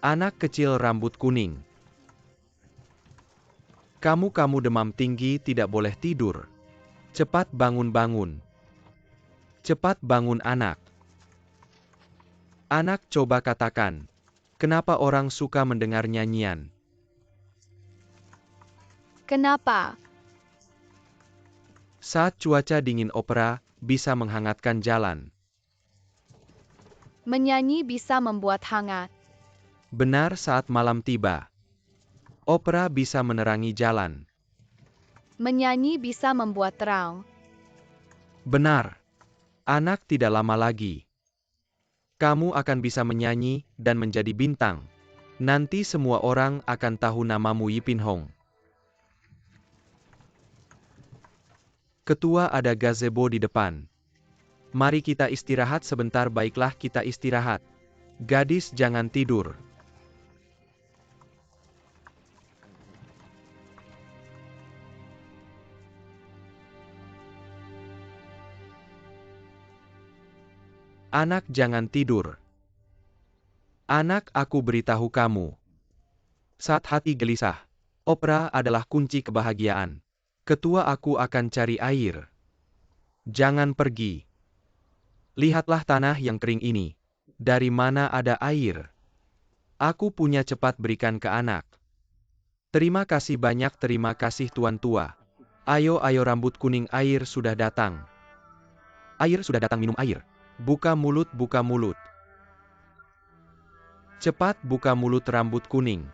Anak kecil rambut kuning. Kamu demam tinggi tidak boleh tidur. Cepat bangun-bangun. Cepat bangun anak. Anak coba katakan. Kenapa orang suka mendengar nyanyian? Kenapa? Saat cuaca dingin opera bisa menghangatkan jalan. Menyanyi bisa membuat hangat. Benar saat malam tiba. Opera bisa menerangi jalan. Menyanyi bisa membuat terang. Benar. Anak tidak lama lagi. Kamu akan bisa menyanyi dan menjadi bintang. Nanti semua orang akan tahu namamu Yipin Hong. Ketua ada gazebo di depan. Mari kita istirahat sebentar, baiklah kita istirahat. Gadis jangan tidur. Anak jangan tidur. Anak, aku beritahu kamu. Saat hati gelisah, opera adalah kunci kebahagiaan. Ketua, aku akan cari air. Jangan pergi. Lihatlah tanah yang kering ini. Dari mana ada air? Aku punya, cepat berikan ke anak. Terima kasih banyak, terima kasih tuan tua. Ayo rambut kuning, air sudah datang. Air sudah datang, minum air. Buka mulut, buka mulut. Cepat buka mulut rambut kuning.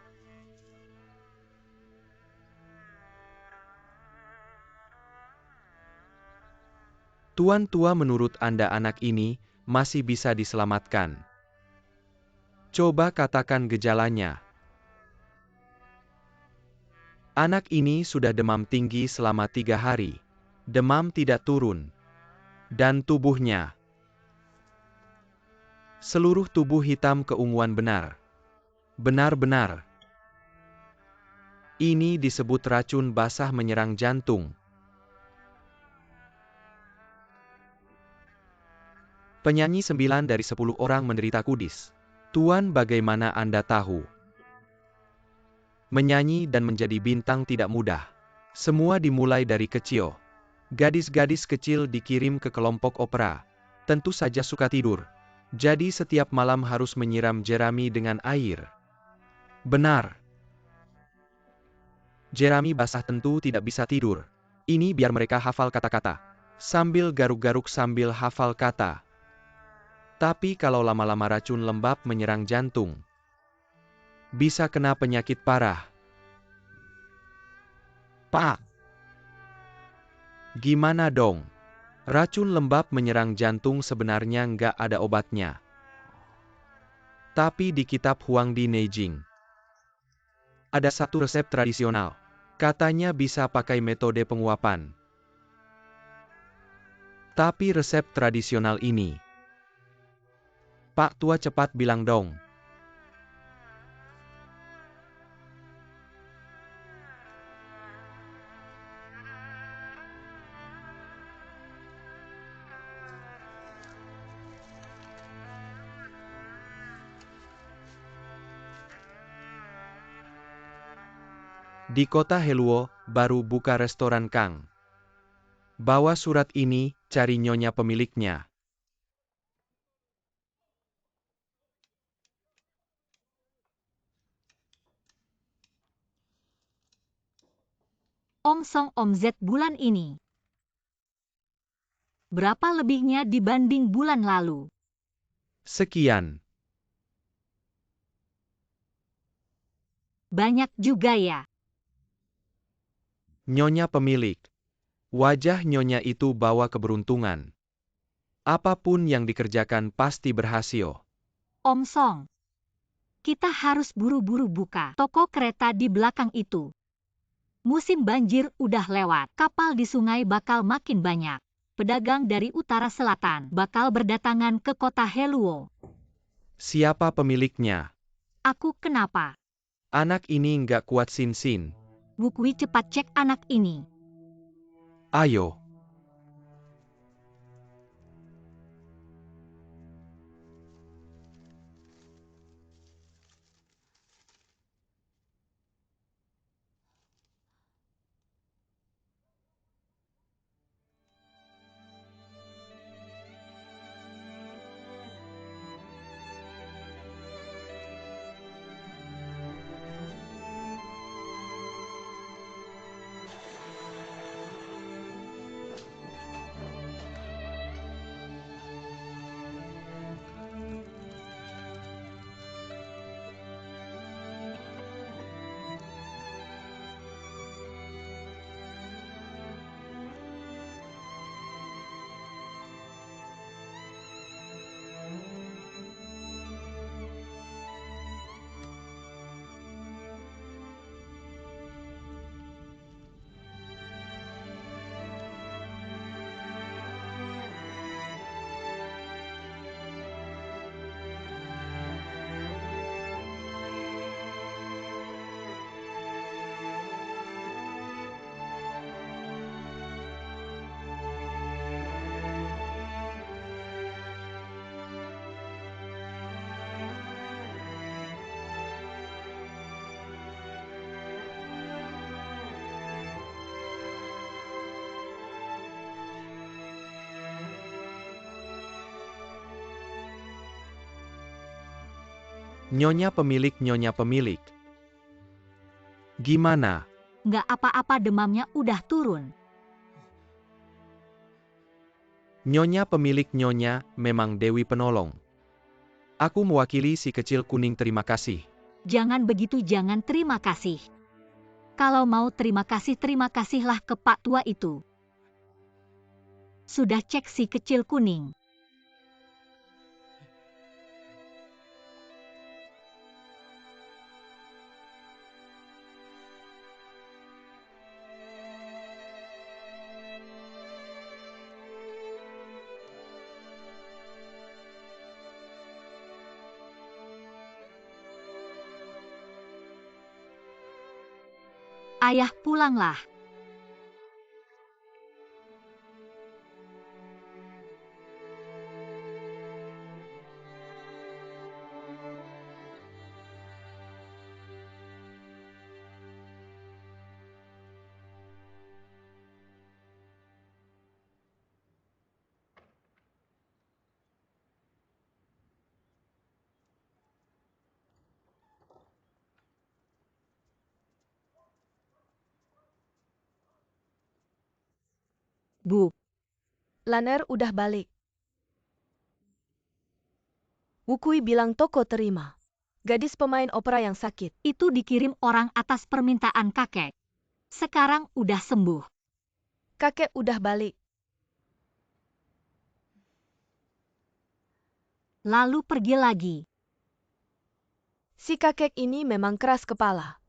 Tuan tua, menurut Anda anak ini masih bisa diselamatkan? Coba katakan gejalanya. Anak ini sudah demam tinggi selama 3 hari. Demam tidak turun. Dan tubuhnya. Seluruh tubuh hitam keunguan, benar. Benar-benar. Ini disebut racun basah menyerang jantung. Penyanyi 9 dari 10 orang menderita kudis. Tuan, bagaimana Anda tahu? Menyanyi dan menjadi bintang tidak mudah. Semua dimulai dari kecil. Gadis-gadis kecil dikirim ke kelompok opera. Tentu saja suka tidur. Jadi setiap malam harus menyiram jerami dengan air. Benar. Jerami basah tentu tidak bisa tidur. Ini biar mereka hafal kata-kata. Sambil garuk-garuk sambil hafal kata. Tapi kalau lama-lama racun lembab menyerang jantung, bisa kena penyakit parah. Pak, gimana dong? Racun lembab menyerang jantung sebenarnya nggak ada obatnya. Tapi di kitab Huang di Neijing, ada satu resep tradisional. Katanya bisa pakai metode penguapan. Tapi resep tradisional ini, Pak Tua, cepat bilang dong. Di kota Heluo, baru buka restoran Kang. Bawa surat ini, cari nyonya pemiliknya. Omsong omzet bulan ini. Berapa lebihnya dibanding bulan lalu? Sekian. Banyak juga ya. Nyonya pemilik. Wajah nyonya itu bawa keberuntungan. Apapun yang dikerjakan pasti berhasil. Omsong. Kita harus buru-buru buka toko kereta di belakang itu. Musim banjir udah lewat. Kapal di sungai bakal makin banyak. Pedagang dari utara selatan bakal berdatangan ke kota Heluo. Siapa pemiliknya? Aku, kenapa? Anak ini nggak kuat, Sin. Wukwi, cepat cek anak ini. Ayo. Nyonya pemilik. Gimana? Nggak apa-apa, demamnya udah turun. Nyonya pemilik, Nyonya memang Dewi Penolong. Aku mewakili si kecil kuning, terima kasih. Jangan begitu, jangan terima kasih. Kalau mau terima kasihlah ke Pak Tua itu. Sudah cek si kecil kuning. Ayah, pulanglah. Bu, Laner udah balik. Wukui bilang toko terima. Gadis pemain opera yang sakit. itu dikirim orang atas permintaan kakek. Sekarang udah sembuh. Kakek udah balik. Lalu pergi lagi. Si kakek ini memang keras kepala.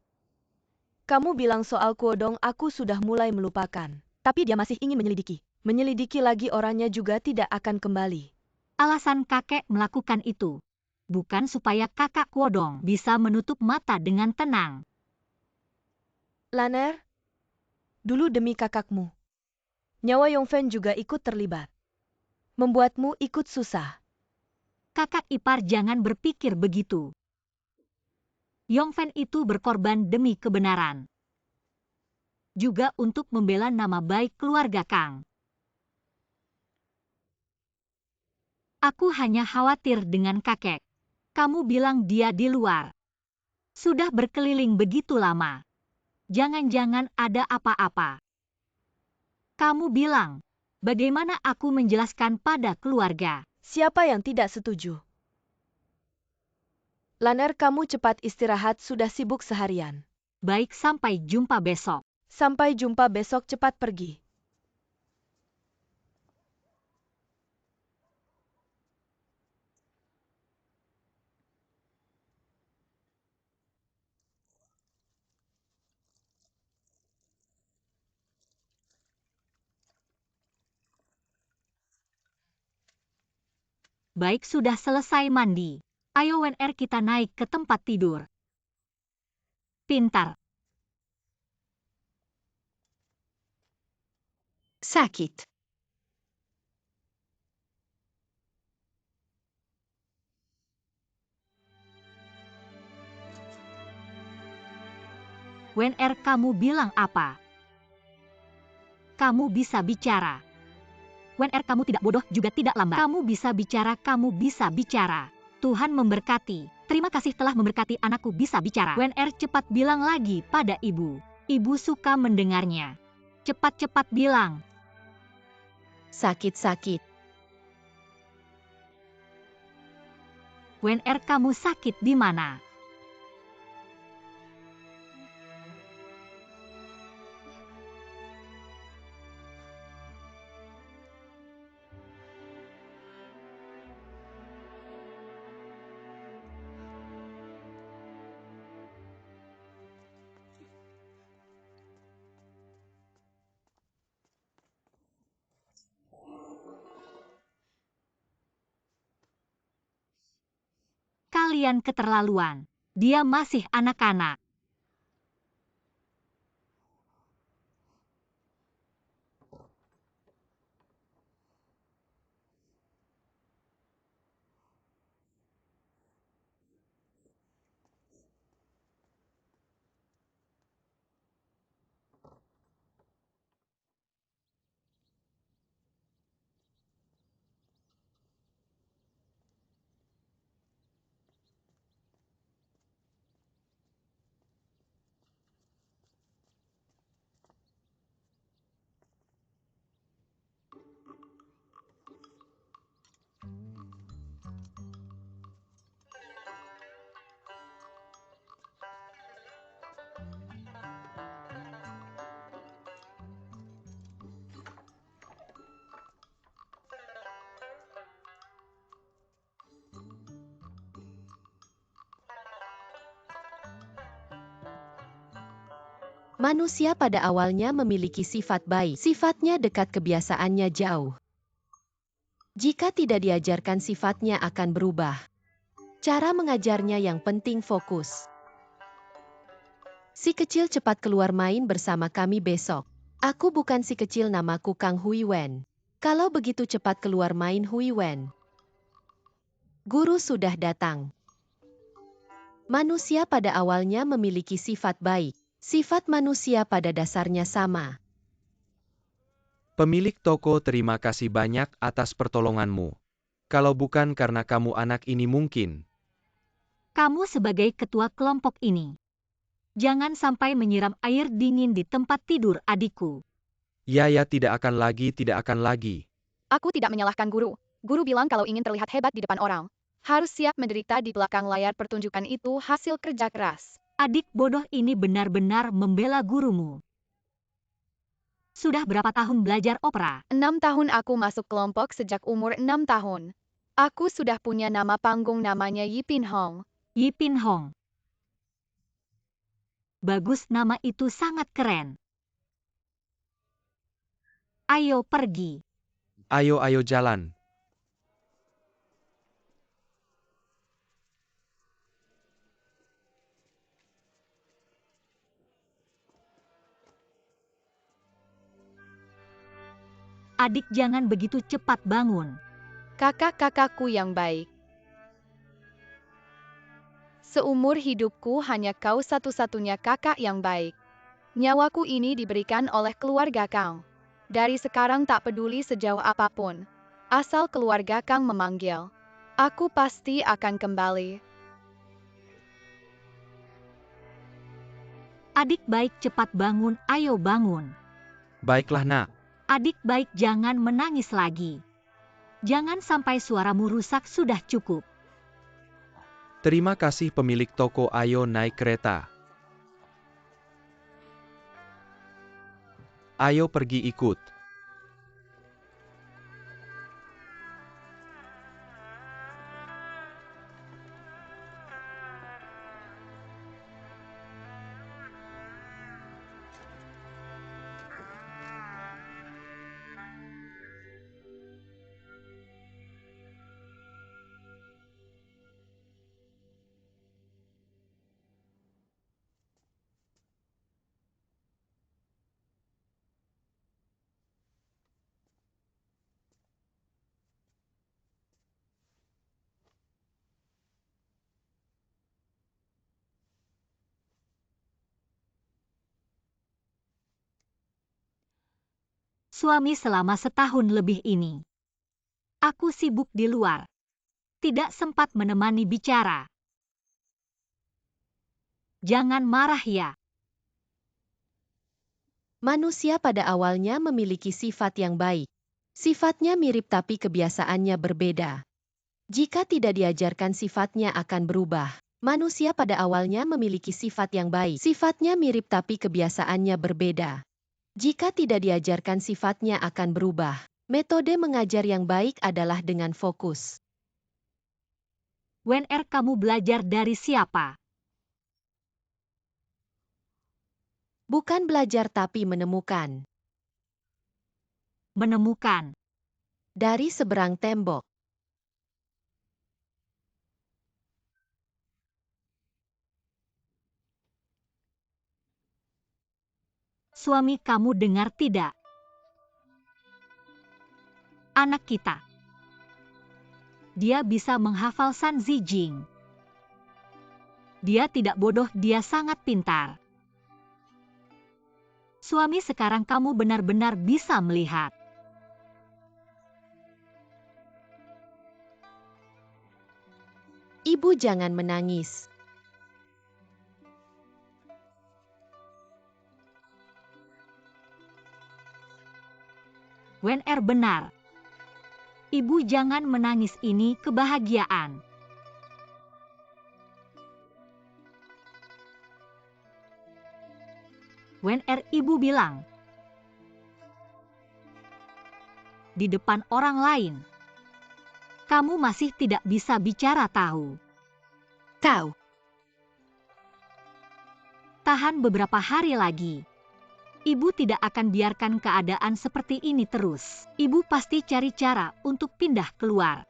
Kamu bilang soal Kuodong aku sudah mulai melupakan. Tapi dia masih ingin menyelidiki. Menyelidiki lagi, orangnya juga tidak akan kembali. Alasan kakek melakukan itu bukan supaya kakak Kuodong bisa menutup mata dengan tenang. Laner, dulu demi kakakmu. Nyawa Yongfen juga ikut terlibat. Membuatmu ikut susah. Kakak ipar, jangan berpikir begitu. Yongfen itu berkorban demi kebenaran. Juga untuk membela nama baik keluarga Kang. Aku hanya khawatir dengan kakek. Kamu bilang dia di luar. Sudah berkeliling begitu lama. Jangan-jangan ada apa-apa. Kamu bilang, bagaimana aku menjelaskan pada keluarga? Siapa yang tidak setuju? Laner, kamu cepat istirahat, sudah sibuk seharian. Baik, sampai jumpa besok. Sampai jumpa besok, cepat pergi. Baik, sudah selesai mandi. Ayo WNR, kita naik ke tempat tidur. Pintar. Sakit. WNR, kamu bilang apa? Kamu bisa bicara. WNR, kamu tidak bodoh juga tidak lambat. Kamu bisa bicara, kamu bisa bicara. Tuhan memberkati. Terima kasih telah memberkati anakku bisa bicara. WNR, cepat bilang lagi pada ibu. Ibu suka mendengarnya. Cepat-cepat bilang. Sakit-sakit. WNR, kamu sakit di mana? Kalian keterlaluan. Dia masih anak-anak. Manusia pada awalnya memiliki sifat baik. Sifatnya dekat, kebiasaannya jauh. Jika tidak diajarkan, sifatnya akan berubah. Cara mengajarnya yang penting fokus. Si kecil cepat keluar main bersama kami besok. Aku bukan si kecil, namaku Kang Hui Wen. Kalau begitu cepat keluar main, Hui Wen. Guru sudah datang. Manusia pada awalnya memiliki sifat baik. Sifat manusia pada dasarnya sama. Pemilik toko, terima kasih banyak atas pertolonganmu. Kalau bukan karena kamu, anak ini mungkin. Kamu sebagai ketua kelompok ini. Jangan sampai menyiram air dingin di tempat tidur adikku. Ya, tidak akan lagi, tidak akan lagi. Aku tidak menyalahkan guru. Guru bilang kalau ingin terlihat hebat di depan orang, harus siap menderita di belakang layar. Pertunjukan itu hasil kerja keras. Adik bodoh ini benar-benar membela gurumu. Sudah berapa tahun belajar opera? 6 tahun. Aku masuk kelompok sejak umur 6 tahun. Aku sudah punya nama panggung, namanya Yipin Hong. Yipin Hong. Bagus, nama itu sangat keren. Ayo pergi. Ayo jalan. Adik jangan begitu cepat bangun. Kakak-kakakku yang baik. Seumur hidupku hanya kau satu-satunya kakak yang baik. Nyawaku ini diberikan oleh keluarga Kang. Dari sekarang tak peduli sejauh apapun. Asal keluarga Kang memanggil, aku pasti akan kembali. Adik baik, cepat bangun, ayo bangun. Baiklah, nak. Adik baik, jangan menangis lagi. Jangan sampai suaramu rusak, sudah cukup. Terima kasih pemilik toko, ayo naik kereta. Ayo pergi ikut. Suami selama setahun lebih ini. Aku sibuk di luar. Tidak sempat menemani bicara. Jangan marah ya. Manusia pada awalnya memiliki sifat yang baik. Sifatnya mirip tapi kebiasaannya berbeda. Jika tidak diajarkan, sifatnya akan berubah. Manusia pada awalnya memiliki sifat yang baik. Sifatnya mirip tapi kebiasaannya berbeda. Jika tidak diajarkan, sifatnya akan berubah. Metode mengajar yang baik adalah dengan fokus. WNR, kamu belajar dari siapa? Bukan belajar tapi menemukan. Menemukan. Dari seberang tembok. Suami kamu dengar tidak? Anak kita. Dia bisa menghafal San Zijing. Dia tidak bodoh, dia sangat pintar. Suami, sekarang kamu benar-benar bisa melihat. Ibu jangan menangis. WNR benar. Ibu jangan menangis, ini kebahagiaan. WNR, ibu bilang. Di depan orang lain. Kamu masih tidak bisa bicara, tahu? Kau. Tahan beberapa hari lagi. Ibu tidak akan biarkan keadaan seperti ini terus. Ibu pasti cari cara untuk pindah keluar.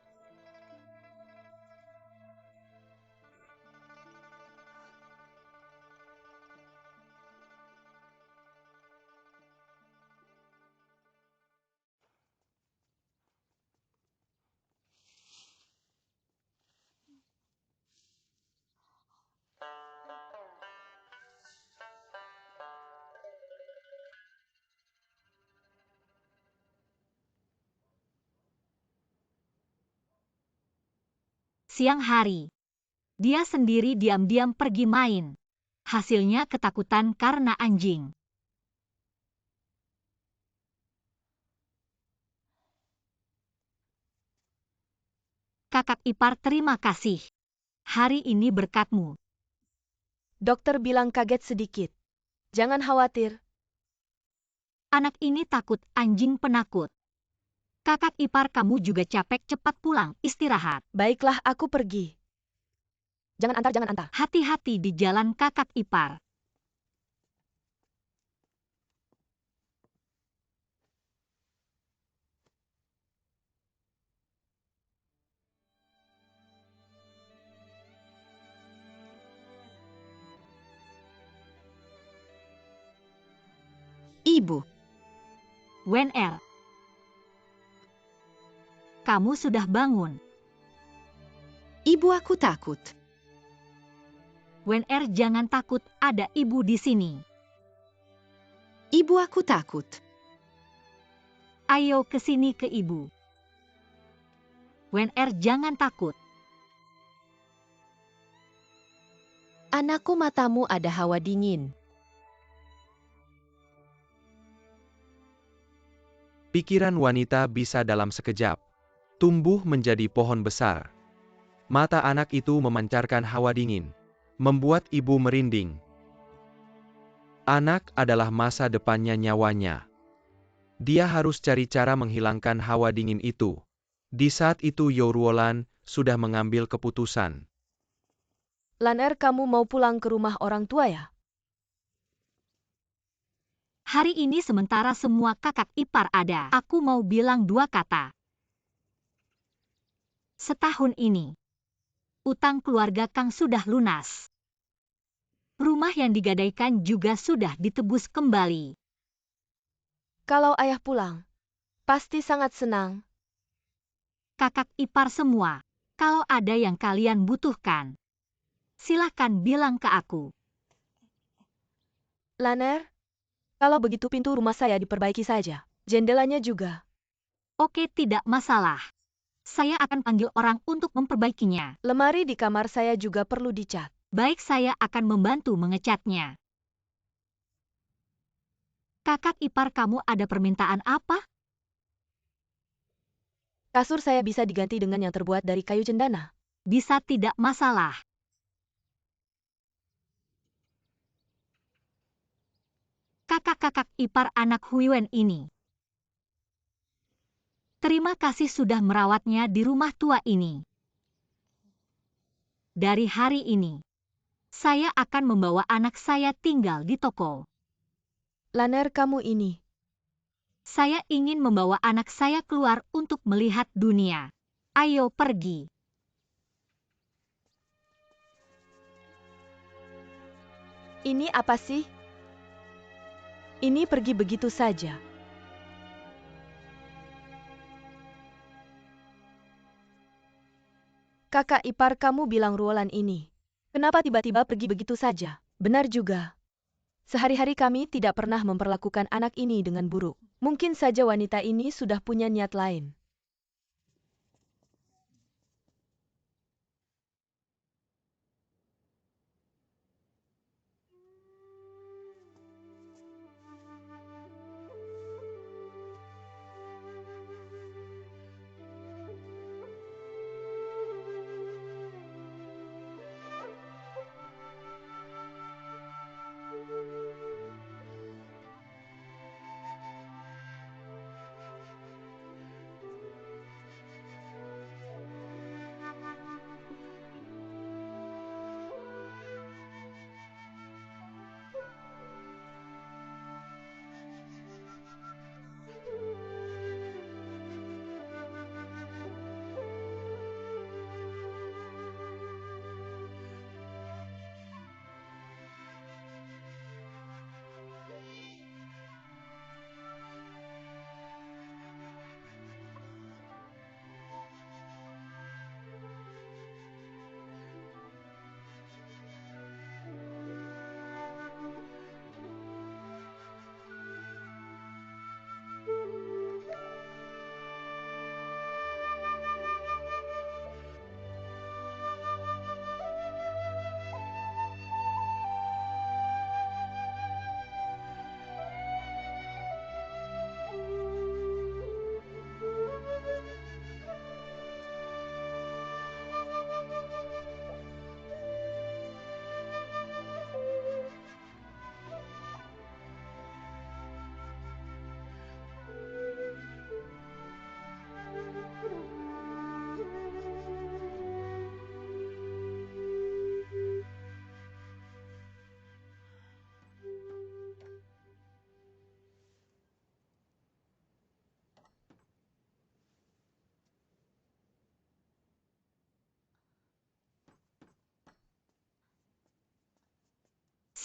Siang hari, dia sendiri diam-diam pergi main. Hasilnya ketakutan karena anjing. Kakak ipar terima kasih. Hari ini berkatmu. Dokter bilang kaget sedikit. Jangan khawatir. Anak ini takut anjing penakut. Kakak ipar kamu juga capek, cepat pulang, istirahat. Baiklah, aku pergi. Jangan antar. Hati-hati di jalan kakak ipar. Ibu, Wen-er, kamu sudah bangun. ibu aku takut. Wen-er, jangan takut, ada ibu di sini. Ibu aku takut. Ayo ke sini ke ibu. Wen-er, jangan takut. Anakku, matamu ada hawa dingin. Pikiran wanita bisa dalam sekejap tumbuh menjadi pohon besar. Mata anak itu memancarkan hawa dingin, membuat ibu merinding. Anak adalah masa depannya, nyawanya. Dia harus cari cara menghilangkan hawa dingin itu. Di saat itu Youruolan sudah mengambil keputusan. Lan-er, kamu mau pulang ke rumah orang tua ya? Hari ini sementara semua kakak ipar ada. Aku mau bilang dua kata. Setahun ini, utang keluarga Kang sudah lunas. Rumah yang digadaikan juga sudah ditebus kembali. Kalau ayah pulang, pasti sangat senang. Kakak ipar semua, kalau ada yang kalian butuhkan, silahkan bilang ke aku. Lan-er, kalau begitu pintu rumah saya diperbaiki saja. Jendelanya juga. Oke, tidak masalah. Saya akan panggil orang untuk memperbaikinya. Lemari di kamar saya juga perlu dicat. Baik, saya akan membantu mengecatnya. Kakak ipar kamu ada permintaan apa? Kasur saya bisa diganti dengan yang terbuat dari kayu cendana. Bisa, tidak masalah. Kakak-kakak ipar anak Huiwen ini. Terima kasih sudah merawatnya di rumah tua ini. Dari hari ini, saya akan membawa anak saya tinggal di toko. Lan-er, kamu ini. Saya ingin membawa anak saya keluar untuk melihat dunia. Ayo pergi. Ini apa sih? Ini pergi begitu saja. Kakak ipar kamu bilang Ruolan ini. Kenapa tiba-tiba pergi begitu saja? Benar juga. Sehari-hari kami tidak pernah memperlakukan anak ini dengan buruk. Mungkin saja wanita ini sudah punya niat lain.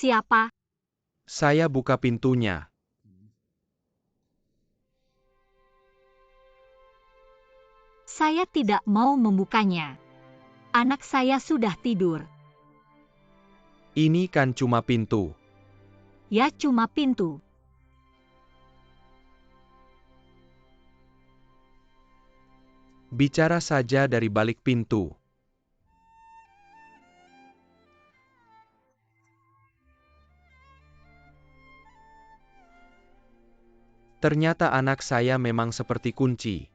siapa? Saya buka pintunya. Saya tidak mau membukanya. Anak saya sudah tidur. Ini kan cuma pintu. Ya, cuma pintu. Bicara saja dari balik pintu. Ternyata anak saya memang seperti kunci.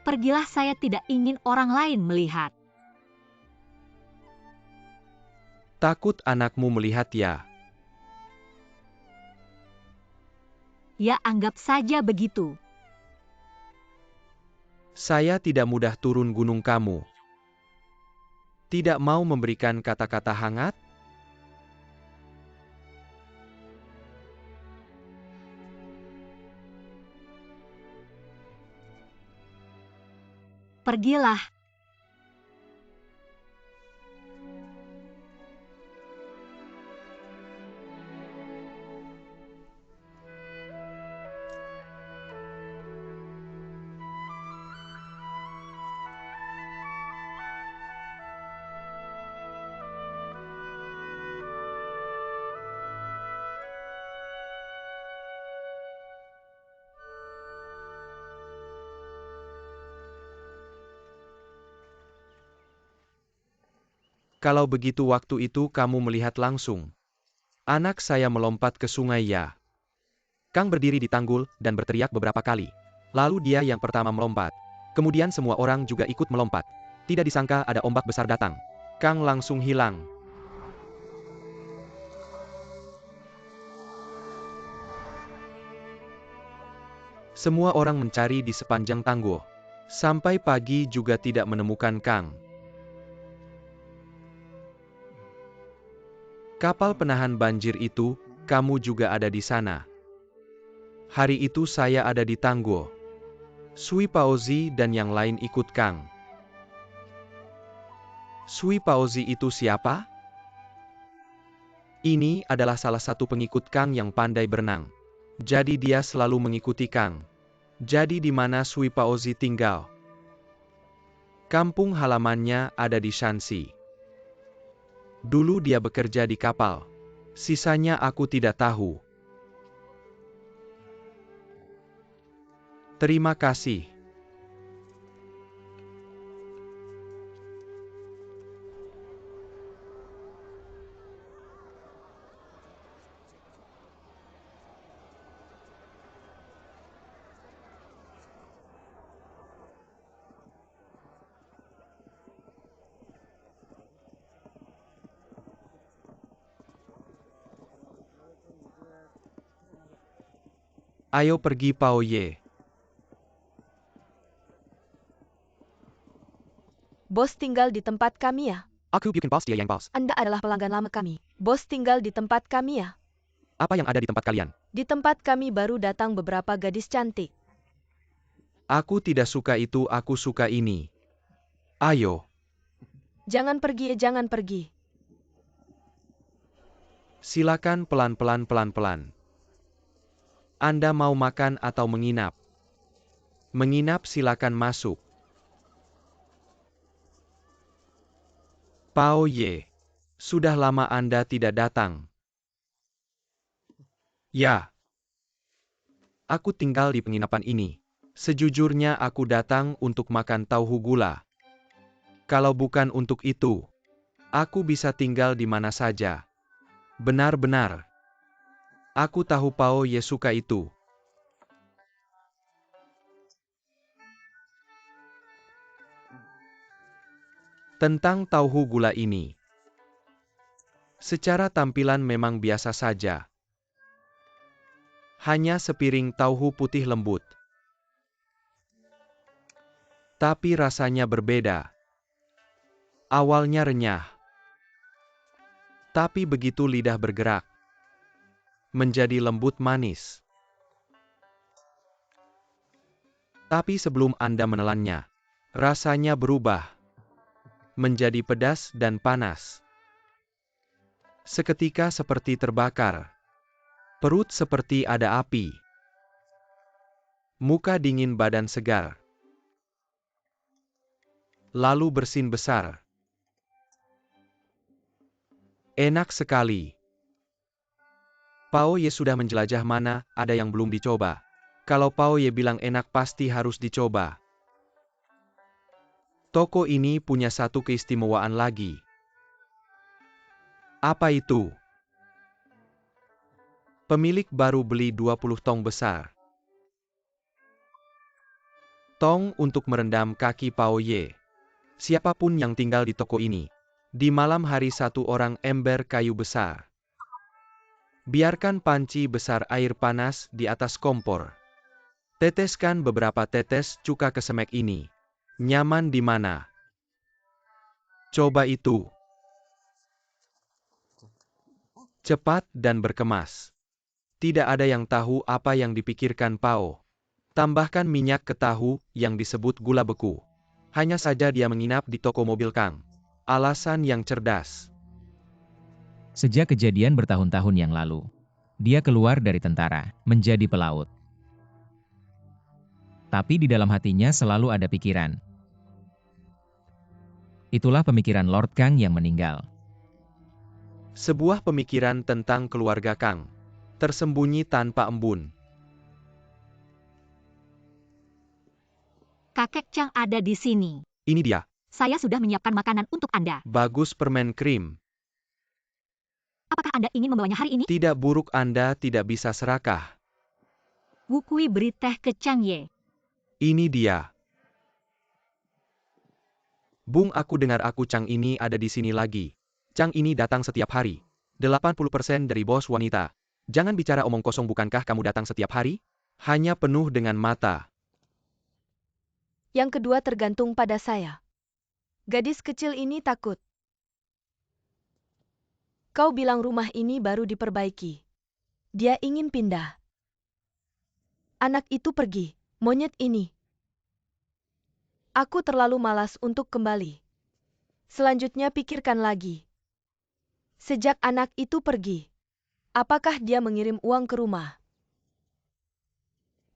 Pergilah, saya tidak ingin orang lain melihat. Takut anakmu melihat ya. Ya, anggap saja begitu. Saya tidak mudah turun gunung kamu. Tidak mau memberikan kata-kata hangat? Pergilah. Kalau begitu waktu itu kamu melihat langsung. Anak saya melompat ke sungai ya. Kang berdiri di tanggul dan berteriak beberapa kali. Lalu dia yang pertama melompat. Kemudian semua orang juga ikut melompat. Tidak disangka ada ombak besar datang. Kang langsung hilang. Semua orang mencari di sepanjang tanggul. Sampai pagi juga tidak menemukan Kang. Kapal penahan banjir itu, kamu juga ada di sana. Hari itu saya ada di tanggul. Sui Paozi dan yang lain ikut Kang. Sui Paozi itu siapa? Ini adalah salah satu pengikut Kang yang pandai berenang. Jadi dia selalu mengikuti Kang. Jadi di mana Sui Paozi tinggal? Kampung halamannya ada di Shanxi. Dulu dia bekerja di kapal. Sisanya aku tidak tahu. Terima kasih. Ayo pergi Pao Ye. Bos tinggal di tempat kami ya? Aku bukan bos, dia yang bos. Anda adalah pelanggan lama kami. Bos tinggal di tempat kami ya? Apa yang ada di tempat kalian? Di tempat kami baru datang beberapa gadis cantik. Aku tidak suka itu, aku suka ini. Ayo. Jangan pergi, jangan pergi. Silakan pelan-pelan. Anda mau makan atau menginap? Menginap silakan masuk. Pao Ye. Sudah lama Anda tidak datang. Ya. Aku tinggal di penginapan ini. Sejujurnya aku datang untuk makan tauhu gula. Kalau bukan untuk itu, aku bisa tinggal di mana saja. Benar-benar. Aku tahu Pao Ye suka itu. Tentang tauhu gula ini. Secara tampilan memang biasa saja. Hanya sepiring tauhu putih lembut. Tapi rasanya berbeda. Awalnya renyah. Tapi begitu lidah bergerak, menjadi lembut manis. Tapi sebelum Anda menelannya, rasanya berubah menjadi pedas dan panas. Seketika seperti terbakar. Perut seperti ada api. Muka dingin, badan segar. Lalu bersin besar. Enak sekali. Pao Ye sudah menjelajah, mana ada yang belum dicoba. Kalau Pao Ye bilang enak, pasti harus dicoba. Toko ini punya satu keistimewaan lagi. Apa itu? Pemilik baru beli 20 tong besar. Tong untuk merendam kaki Pao Ye. Siapapun yang tinggal di toko ini. Di malam hari, satu orang ember kayu besar. Biarkan panci besar air panas di atas kompor. Teteskan beberapa tetes cuka ke semek ini. Nyaman di mana? Coba itu. Cepat dan berkemas. Tidak ada yang tahu apa yang dipikirkan Pao. Tambahkan minyak ke tahu yang disebut gula beku. Hanya saja dia menginap di toko mobil Kang. Alasan yang cerdas. Sejak kejadian bertahun-tahun yang lalu, dia keluar dari tentara, menjadi pelaut. Tapi di dalam hatinya selalu ada pikiran. Itulah pemikiran Lord Kang yang meninggal. Sebuah pemikiran tentang keluarga Kang. Tersembunyi tanpa embun. Kakek Chang ada di sini. Ini dia. Saya sudah menyiapkan makanan untuk Anda. Bagus, permen krim. Apakah Anda ingin membawanya hari ini? Tidak buruk, Anda tidak bisa serakah. Wu Kui beri teh ke Chang Ye. Ini dia. Bung, aku dengar Chang ini ada di sini lagi. Chang ini datang setiap hari. 80% dari bos wanita. Jangan bicara omong kosong, bukankah kamu datang setiap hari? Hanya penuh dengan mata. Yang kedua tergantung pada saya. Gadis kecil ini takut. Kau bilang rumah ini baru diperbaiki. Dia ingin pindah. Anak itu pergi. Monyet ini. Aku terlalu malas untuk kembali. Selanjutnya pikirkan lagi. Sejak anak itu pergi, apakah dia mengirim uang ke rumah?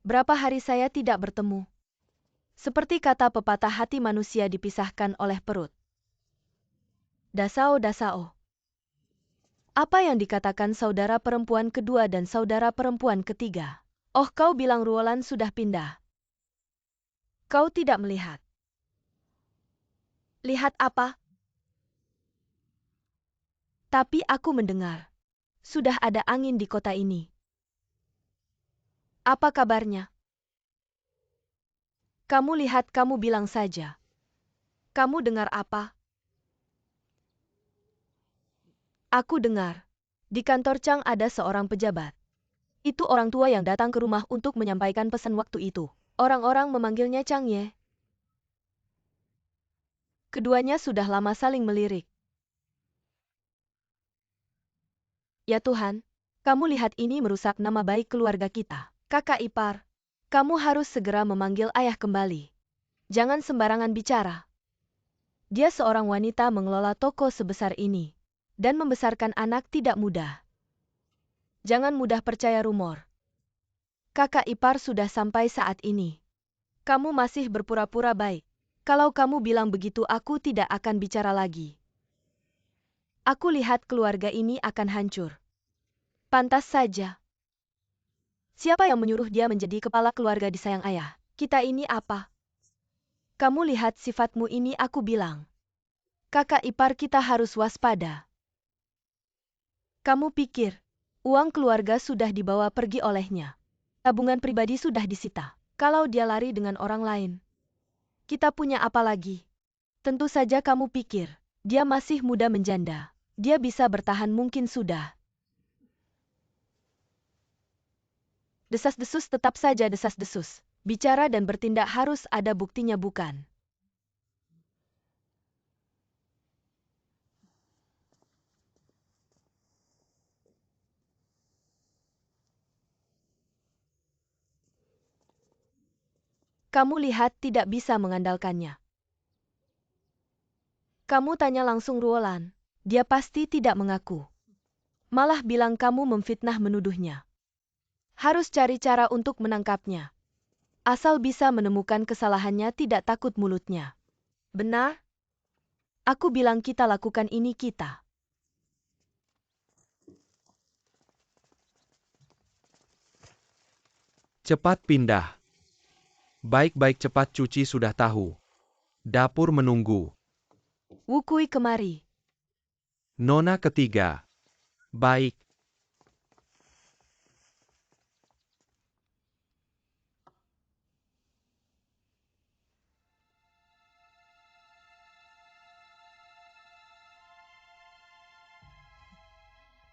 Berapa hari saya tidak bertemu? Seperti kata pepatah, hati manusia dipisahkan oleh perut. Dasao dasao. Apa yang dikatakan saudara perempuan kedua dan saudara perempuan ketiga? Oh, kau bilang Ruolan sudah pindah. Kau tidak melihat. Lihat apa? Tapi aku mendengar. Sudah ada angin di kota ini. Apa kabarnya? Kamu lihat, kamu bilang saja. Kamu dengar apa? Aku dengar. Di kantor Chang ada seorang pejabat. Itu orang tua yang datang ke rumah untuk menyampaikan pesan waktu itu. Orang-orang memanggilnya Chang Ye. Keduanya sudah lama saling melirik. Ya Tuhan, kamu lihat ini merusak nama baik keluarga kita. Kakak ipar, kamu harus segera memanggil ayah kembali. Jangan sembarangan bicara. Dia seorang wanita mengelola toko sebesar ini. Dan membesarkan anak tidak mudah. Jangan mudah percaya rumor. Kakak ipar sudah sampai saat ini. Kamu masih berpura-pura baik. Kalau kamu bilang begitu, aku tidak akan bicara lagi. Aku lihat keluarga ini akan hancur. Pantas saja. Siapa yang menyuruh dia menjadi kepala keluarga disayang ayah? Kita ini apa? Kamu lihat sifatmu ini, aku bilang. Kakak ipar kita harus waspada. Kamu pikir, uang keluarga sudah dibawa pergi olehnya. Tabungan pribadi sudah disita. Kalau dia lari dengan orang lain, kita punya apa lagi? Tentu saja kamu pikir, dia masih muda menjanda. Dia bisa bertahan, mungkin sudah. Desas-desus, tetap saja desas-desus. Bicara dan bertindak harus ada buktinya, bukan? Kamu lihat tidak bisa mengandalkannya. Kamu tanya langsung Ruolan, dia pasti tidak mengaku. Malah bilang kamu memfitnah menuduhnya. Harus cari cara untuk menangkapnya. Asal bisa menemukan kesalahannya tidak takut mulutnya. Benar? Aku bilang kita lakukan ini kita. Cepat pindah. Baik-baik cepat cuci sudah tahu. Dapur menunggu. Wukui kemari. Nona ketiga. Baik.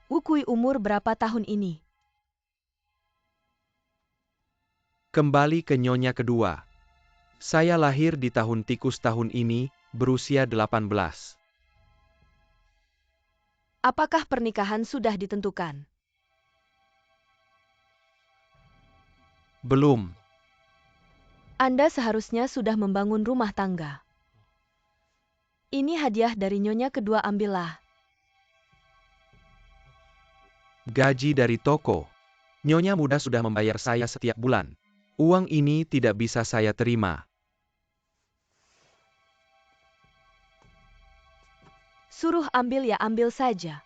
Wukui umur berapa tahun ini? Kembali ke nyonya kedua. Saya lahir di tahun tikus tahun ini, berusia 18. Apakah pernikahan sudah ditentukan? Belum. Anda seharusnya sudah membangun rumah tangga. Ini hadiah dari nyonya kedua, ambillah. Gaji dari toko. Nyonya muda sudah membayar saya setiap bulan. Uang ini tidak bisa saya terima. Suruh ambil ya ambil saja.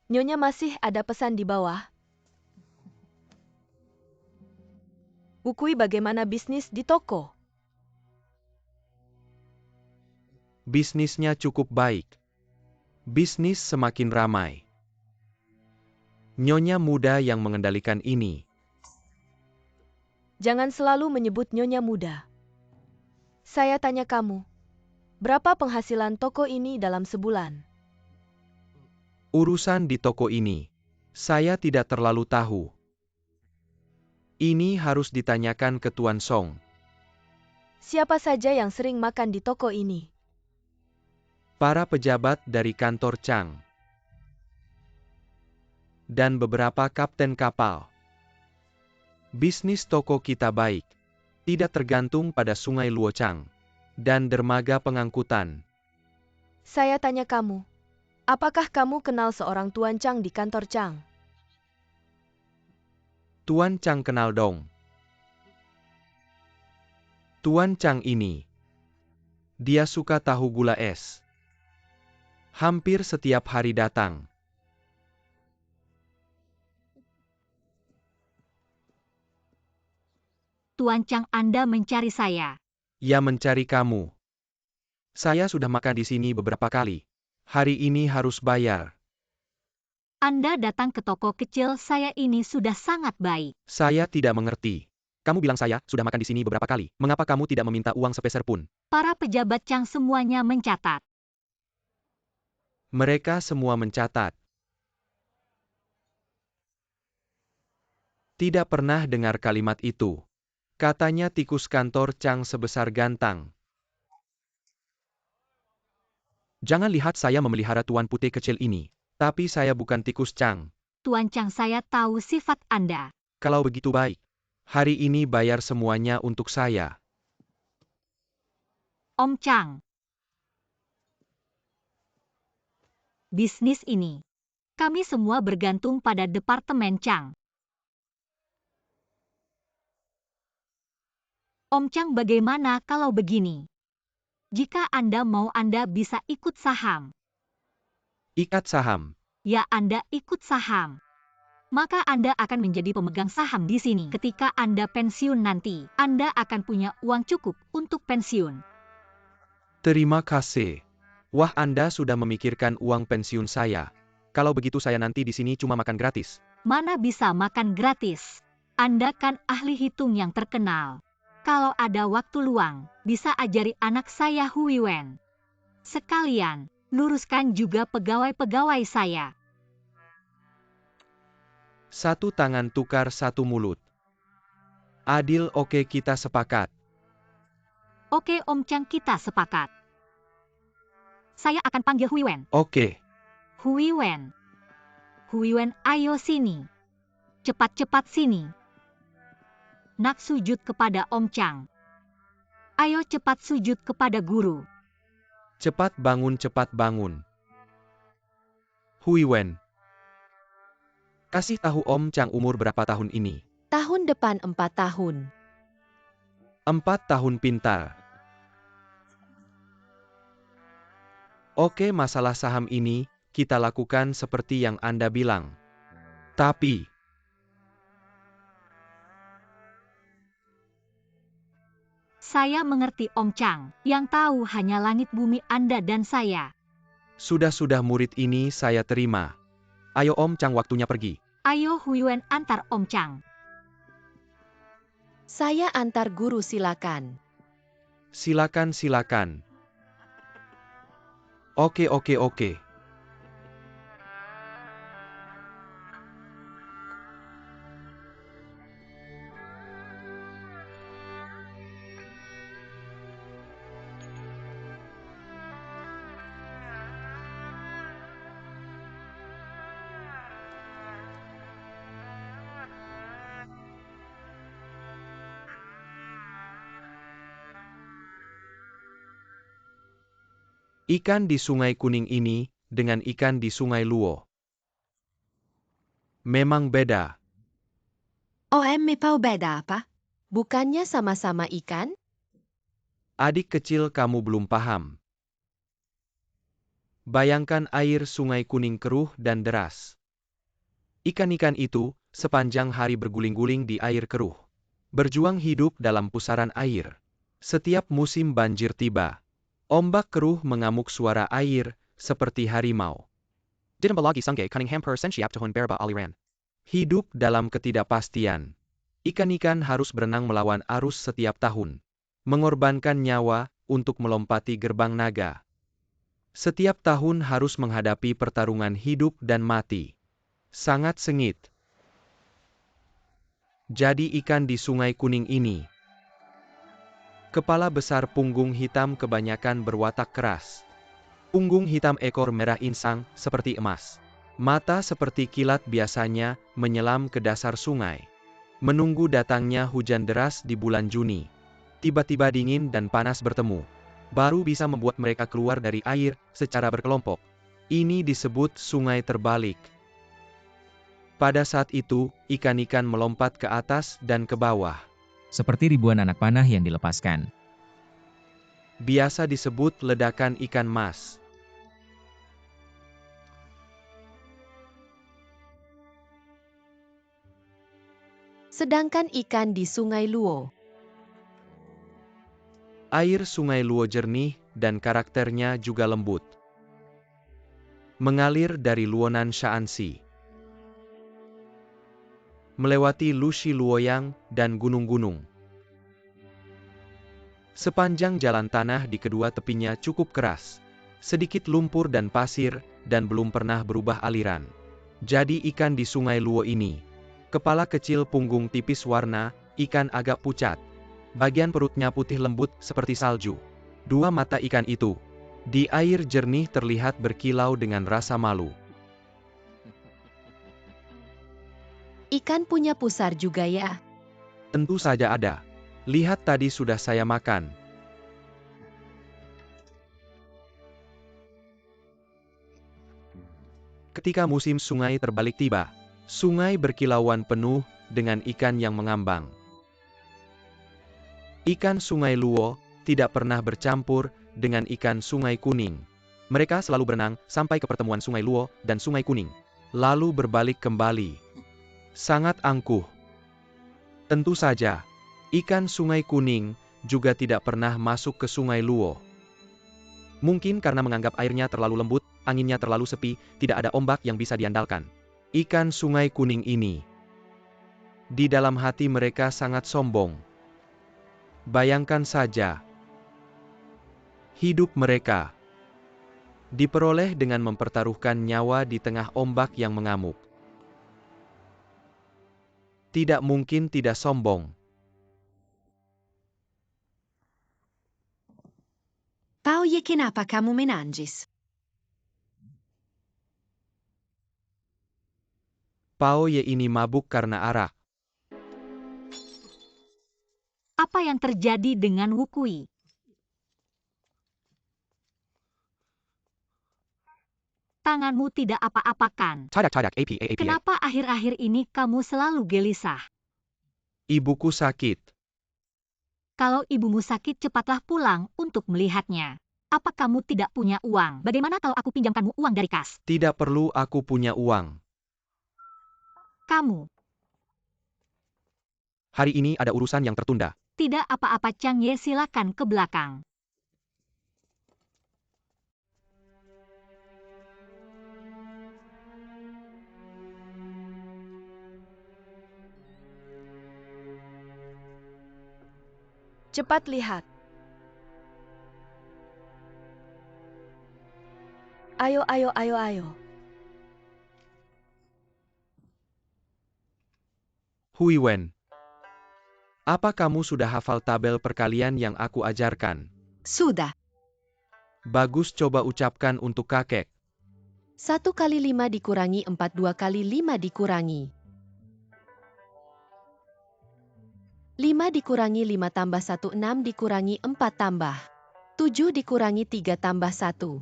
Nyonya masih ada pesan di bawah. Wukui bagaimana bisnis di toko? Bisnisnya cukup baik. Bisnis semakin ramai. Nyonya muda yang mengendalikan ini. Jangan selalu menyebut nyonya muda. Saya tanya kamu, berapa penghasilan toko ini dalam sebulan? Urusan di toko ini, saya tidak terlalu tahu. Ini harus ditanyakan ke Tuan Song. Siapa saja yang sering makan di toko ini? Para pejabat dari kantor Chang. Dan beberapa kapten kapal. Bisnis toko kita baik. Tidak tergantung pada sungai Luochang. Dan dermaga pengangkutan. Saya tanya kamu, apakah kamu kenal seorang Tuan Chang di kantor Chang? Tuan Chang kenal dong. Tuan Chang ini. Dia suka tahu gula es. Hampir setiap hari datang. Tuan Chang, Anda mencari saya. Ia mencari kamu. Saya sudah makan di sini beberapa kali. Hari ini harus bayar. Anda datang ke toko kecil saya ini sudah sangat baik. Saya tidak mengerti. Kamu bilang saya sudah makan di sini beberapa kali. Mengapa kamu tidak meminta uang sepeser pun? Para pejabat Chang semuanya mencatat. Mereka semua mencatat. Tidak pernah dengar kalimat itu. Katanya tikus kantor Chang sebesar gantang. Jangan lihat saya memelihara tuan putih kecil ini. Tapi saya bukan tikus Chang. Tuan Chang, saya tahu sifat Anda. Kalau begitu baik. Hari ini bayar semuanya untuk saya. Om Chang. Bisnis ini. Kami semua bergantung pada Departemen Chang. Om Chang, bagaimana kalau begini? Jika Anda mau, Anda bisa ikut saham. Ikat saham. Ya, Anda ikut saham. Maka Anda akan menjadi pemegang saham di sini. Ketika Anda pensiun nanti, Anda akan punya uang cukup untuk pensiun. Terima kasih. Wah, Anda sudah memikirkan uang pensiun saya. Kalau begitu saya nanti di sini cuma makan gratis. Mana bisa makan gratis? Anda kan ahli hitung yang terkenal. Kalau ada waktu luang, bisa ajari anak saya Hui Wen. Sekalian, luruskan juga pegawai-pegawai saya. Satu tangan tukar satu mulut. Adil, oke, kita sepakat. Oke Om Chang, kita sepakat. Saya akan panggil Hui Wen. Oke. Hui Wen. Hui Wen, ayo sini. cepat-cepat sini. Nak sujud kepada Om Chang. Ayo cepat sujud kepada guru. Cepat bangun, cepat bangun. Hui Wen. Kasih tahu Om Chang umur berapa tahun ini? Tahun depan 4 tahun. 4 tahun, pintar. Oke, masalah saham ini, kita lakukan seperti yang Anda bilang. Tapi, Saya mengerti Om Chang, yang tahu hanya langit bumi Anda dan saya. sudah murid ini saya terima. Ayo Om Chang, waktunya pergi. Ayo Huiyuan antar Om Chang. Saya antar guru, silakan. Silakan. Oke. Ikan di Sungai Kuning ini dengan ikan di Sungai Luo memang beda. Tahu beda apa? Bukannya sama-sama ikan? Adik kecil, kamu belum paham. Bayangkan air Sungai Kuning keruh dan deras. Ikan-ikan itu sepanjang hari berguling-guling di air keruh, berjuang hidup dalam pusaran air. Setiap musim banjir tiba, ombak keruh mengamuk suara air seperti harimau. Hidup dalam ketidakpastian. Ikan-ikan harus berenang melawan arus setiap tahun, mengorbankan nyawa untuk melompati gerbang naga. Setiap tahun harus menghadapi pertarungan hidup dan mati. Sangat sengit. Jadi ikan di Sungai Kuning ini. Kepala besar, punggung hitam, kebanyakan berwatak keras. Punggung hitam, ekor merah insang seperti emas. Mata seperti kilat, biasanya menyelam ke dasar sungai. Menunggu datangnya hujan deras di bulan Juni. Tiba-tiba dingin dan panas bertemu, baru bisa membuat mereka keluar dari air secara berkelompok. Ini disebut sungai terbalik. Pada saat itu, ikan-ikan melompat ke atas dan ke bawah. Seperti ribuan anak panah yang dilepaskan. Biasa disebut ledakan ikan mas. Sedangkan ikan di Sungai Luo. Air Sungai Luo jernih dan karakternya juga lembut. Mengalir dari Luonan Shaanxi, melewati Lushi Luoyang dan gunung-gunung. Sepanjang jalan tanah di kedua tepinya cukup keras, sedikit lumpur dan pasir, dan belum pernah berubah aliran. Jadi ikan di Sungai Luo ini, kepala kecil, punggung tipis, warna ikan agak pucat. Bagian perutnya putih lembut seperti salju. Dua mata ikan itu, di air jernih terlihat berkilau dengan rasa malu. Ikan punya pusar juga ya? Tentu saja ada. Lihat, tadi sudah saya makan. Ketika musim sungai terbalik tiba, sungai berkilauan penuh dengan ikan yang mengambang. Ikan Sungai Luo tidak pernah bercampur dengan ikan Sungai Kuning. Mereka selalu berenang sampai ke pertemuan Sungai Luo dan Sungai Kuning, lalu berbalik kembali. Sangat angkuh. Tentu saja, ikan Sungai Kuning juga tidak pernah masuk ke Sungai Luo. Mungkin karena menganggap airnya terlalu lembut, anginnya terlalu sepi, tidak ada ombak yang bisa diandalkan. Ikan Sungai Kuning ini, di dalam hati mereka sangat sombong. Bayangkan saja, hidup mereka diperoleh dengan mempertaruhkan nyawa di tengah ombak yang mengamuk. Tidak mungkin tidak sombong. Pao ye kenapa kamu menangis? Pao Ye ini mabuk karena arak. Apa yang terjadi dengan Wukui? Tanganmu tidak apa-apakan. Cadak APA. Kenapa akhir-akhir ini kamu selalu gelisah? Ibuku sakit. Kalau ibumu sakit, cepatlah pulang untuk melihatnya. Apa kamu tidak punya uang? Bagaimana kalau aku pinjamkanmu uang dari kas? Tidak perlu aku punya uang. Kamu. Hari ini ada urusan yang tertunda. Tidak apa-apa, Chang Ye, silakan ke belakang. Cepat lihat. Ayo. Hui Wen. Apa kamu sudah hafal tabel perkalian yang aku ajarkan? Sudah. Bagus, coba ucapkan untuk kakek. 1 kali 5 dikurangi 4, 2 kali 5 dikurangi 5 dikurangi 5 tambah 1, 6 dikurangi 4 tambah 7 dikurangi 3 tambah 1.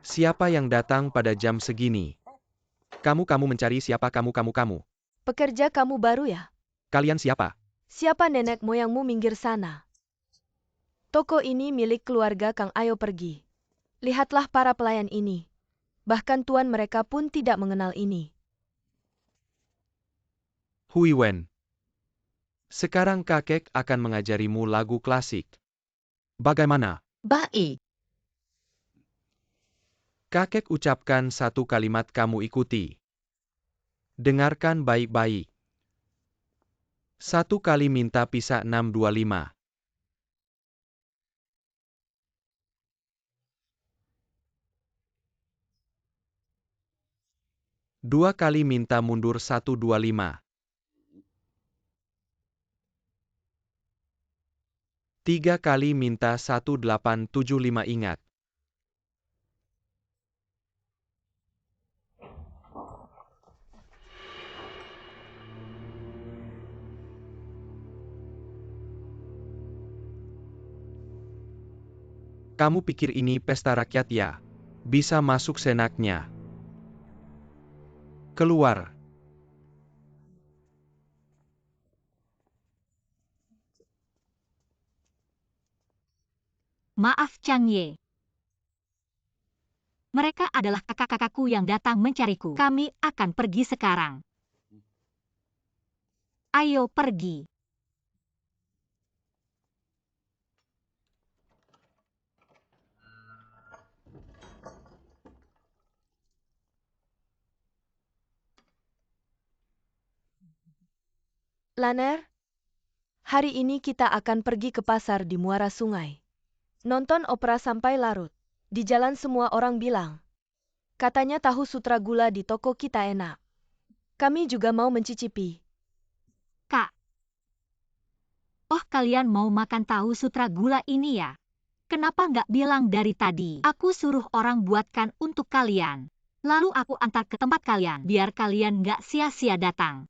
Siapa yang datang pada jam segini? Kamu mencari siapa kamu? Pekerja kamu baru ya? Kalian siapa? Siapa nenek moyangmu, minggir sana. Toko ini milik keluarga Kang, ayo pergi. Lihatlah para pelayan ini. Bahkan tuan mereka pun tidak mengenal ini. Hui Wen. Sekarang kakek akan mengajarimu lagu klasik. Bagaimana? Baik. Kakek ucapkan satu kalimat, kamu ikuti. Dengarkan baik-baik. 1 kali minta pisah 625. 2 kali minta mundur 125. 3 kali minta 1875, ingat. Kamu pikir ini pesta rakyat ya? Bisa masuk senaknya. Keluar. Maaf, Chang Ye. Mereka adalah kakak-kakakku yang datang mencariku. Kami akan pergi sekarang. Ayo pergi. Laner, hari ini kita akan pergi ke pasar di muara sungai. Nonton opera sampai larut. Di jalan semua orang bilang, katanya tahu sutra gula di toko kita enak. Kami juga mau mencicipi. Kak. Oh, kalian mau makan tahu sutra gula ini ya? Kenapa nggak bilang dari tadi? Aku suruh orang buatkan untuk kalian. Lalu aku antar ke tempat kalian, biar kalian nggak sia-sia datang.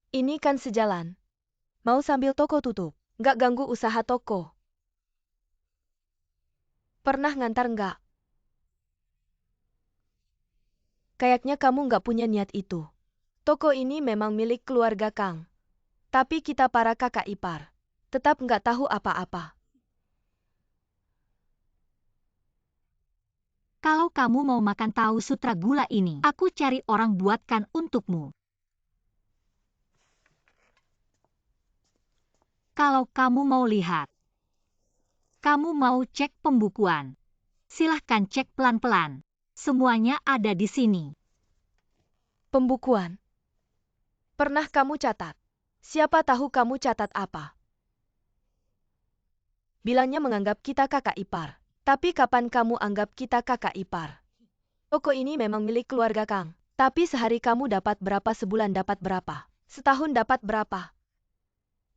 Ini kan sejalan. Mau sambil toko tutup, nggak ganggu usaha toko. Pernah ngantar nggak? Kayaknya kamu nggak punya niat itu. Toko ini memang milik keluarga Kang. Tapi kita para kakak ipar tetap nggak tahu apa-apa. Kalau kamu mau makan tahu sutra gula ini, aku cari orang buatkan untukmu. Kalau kamu mau lihat, kamu mau cek pembukuan, silahkan cek pelan-pelan. Semuanya ada di sini. Pembukuan. Pernah kamu catat? Siapa tahu kamu catat apa? Bilangnya menganggap kita kakak ipar. Tapi kapan kamu anggap kita kakak ipar? Toko ini memang milik keluarga Kang. Tapi sehari kamu dapat berapa, sebulan dapat berapa, setahun dapat berapa?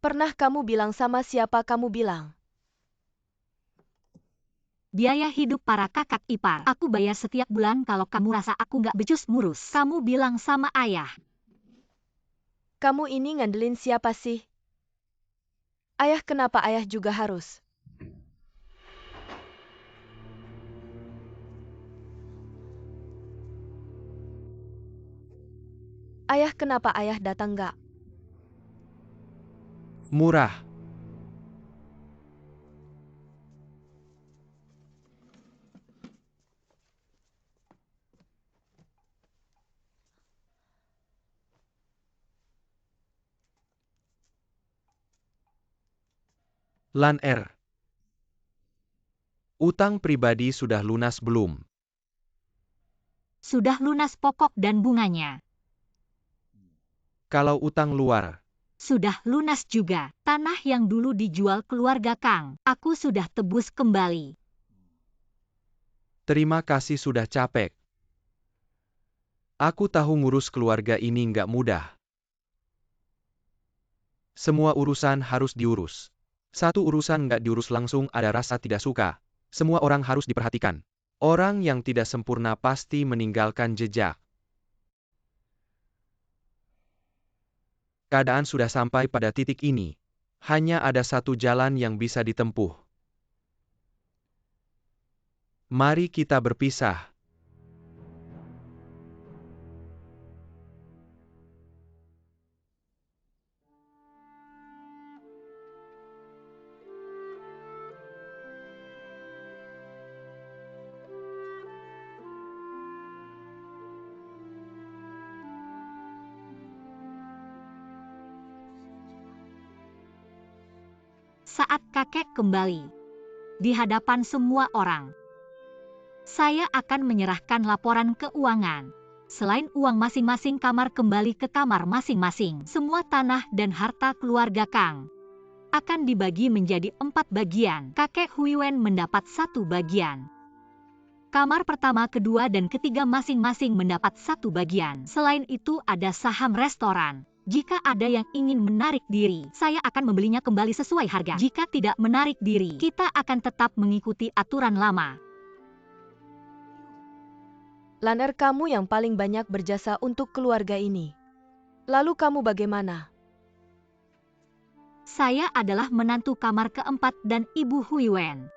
Pernah kamu bilang sama siapa kamu bilang? Biaya hidup para kakak ipar. Aku bayar setiap bulan kalau kamu rasa aku nggak becus ngurus. Kamu bilang sama ayah. Kamu ini ngandelin siapa sih? Ayah, kenapa ayah juga harus? Ayah, kenapa ayah datang nggak? Murah. Lan R. Utang pribadi sudah lunas belum? Sudah lunas pokok dan bunganya. Kalau utang luar, Sudah lunas juga. Tanah yang dulu dijual keluarga Kang, aku sudah tebus kembali. terima kasih sudah capek. Aku tahu ngurus keluarga ini nggak mudah. Semua urusan harus diurus. Satu urusan nggak diurus langsung ada rasa tidak suka. Semua orang harus diperhatikan. Orang yang tidak sempurna pasti meninggalkan jejak. Keadaan sudah sampai pada titik ini. Hanya ada satu jalan yang bisa ditempuh. Mari kita berpisah. Saat kakek kembali, di hadapan semua orang, saya akan menyerahkan laporan keuangan. Selain uang masing-masing kamar kembali ke kamar masing-masing, semua tanah dan harta keluarga Kang akan dibagi menjadi 4 bagian. Kakek Huiwen mendapat 1 bagian. Kamar pertama, kedua, dan ketiga masing-masing mendapat 1 bagian. Selain itu ada saham restoran. Jika ada yang ingin menarik diri, saya akan membelinya kembali sesuai harga. Jika tidak menarik diri, kita akan tetap mengikuti aturan lama. Laner, kamu yang paling banyak berjasa untuk keluarga ini. Lalu kamu bagaimana? Saya adalah menantu kamar keempat dan Ibu Huiwen.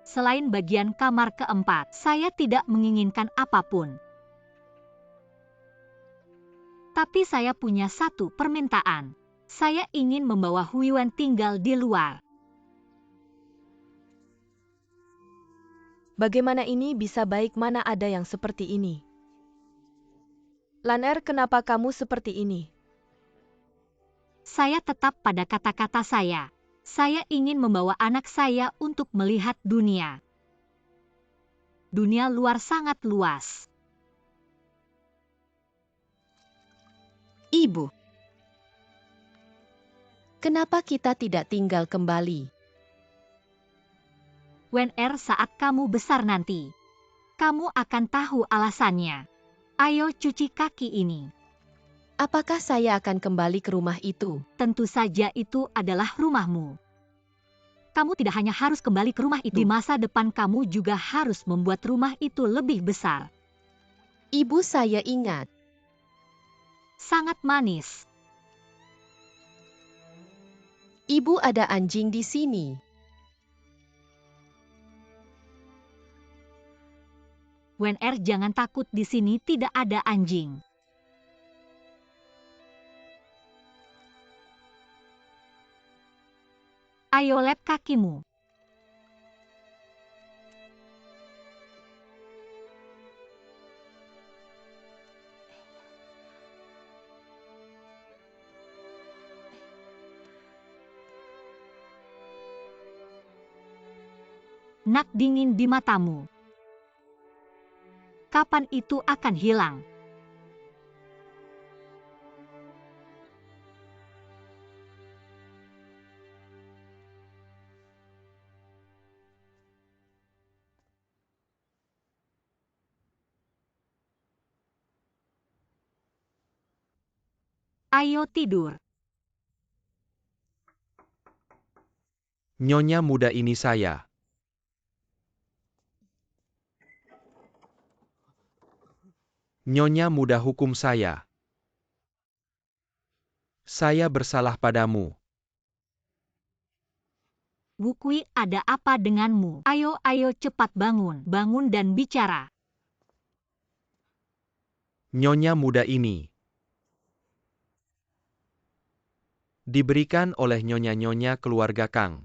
Selain bagian kamar keempat, saya tidak menginginkan apapun. Tapi saya punya satu permintaan. Saya ingin membawa Huiwen tinggal di luar. Bagaimana ini bisa baik, mana ada yang seperti ini? Laner, kenapa kamu seperti ini? Saya tetap pada kata-kata saya. Saya ingin membawa anak saya untuk melihat dunia. Dunia luar sangat luas. Ibu, kenapa kita tidak tinggal kembali? Wen saat kamu besar nanti, kamu akan tahu alasannya. Ayo cuci kaki ini. Apakah saya akan kembali ke rumah itu? Tentu saja itu adalah rumahmu. Kamu tidak hanya harus kembali ke rumah itu, di masa depan kamu juga harus membuat rumah itu lebih besar. Ibu, saya ingat. Sangat manis. Ibu, ada anjing di sini. Wen jangan takut, di sini tidak ada anjing. Ayo lap kakimu. Nak dingin di matamu. Kapan itu akan hilang? Ayo tidur. Nyonya muda ini saya. Nyonya muda hukum saya. Saya bersalah padamu. Wukui, ada apa denganmu? Ayo, ayo cepat bangun. Bangun dan bicara. Nyonya muda ini diberikan oleh nyonya-nyonya keluarga Kang.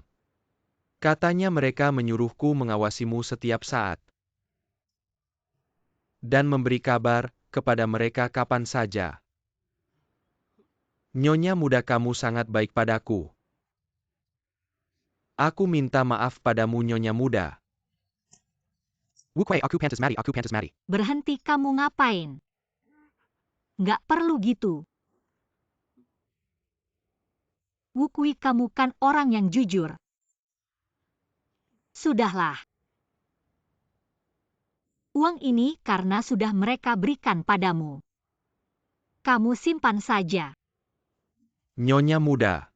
Katanya mereka menyuruhku mengawasimu setiap saat. Dan memberi kabar kepada mereka kapan saja. Nyonya muda, kamu sangat baik padaku. Aku minta maaf padamu, Nyonya muda. Wukui, aku pantas mati. Berhenti, kamu ngapain? Nggak perlu gitu. Wukui, kamu kan orang yang jujur. Sudahlah. Uang ini karena sudah mereka berikan padamu. Kamu simpan saja. Nyonya muda.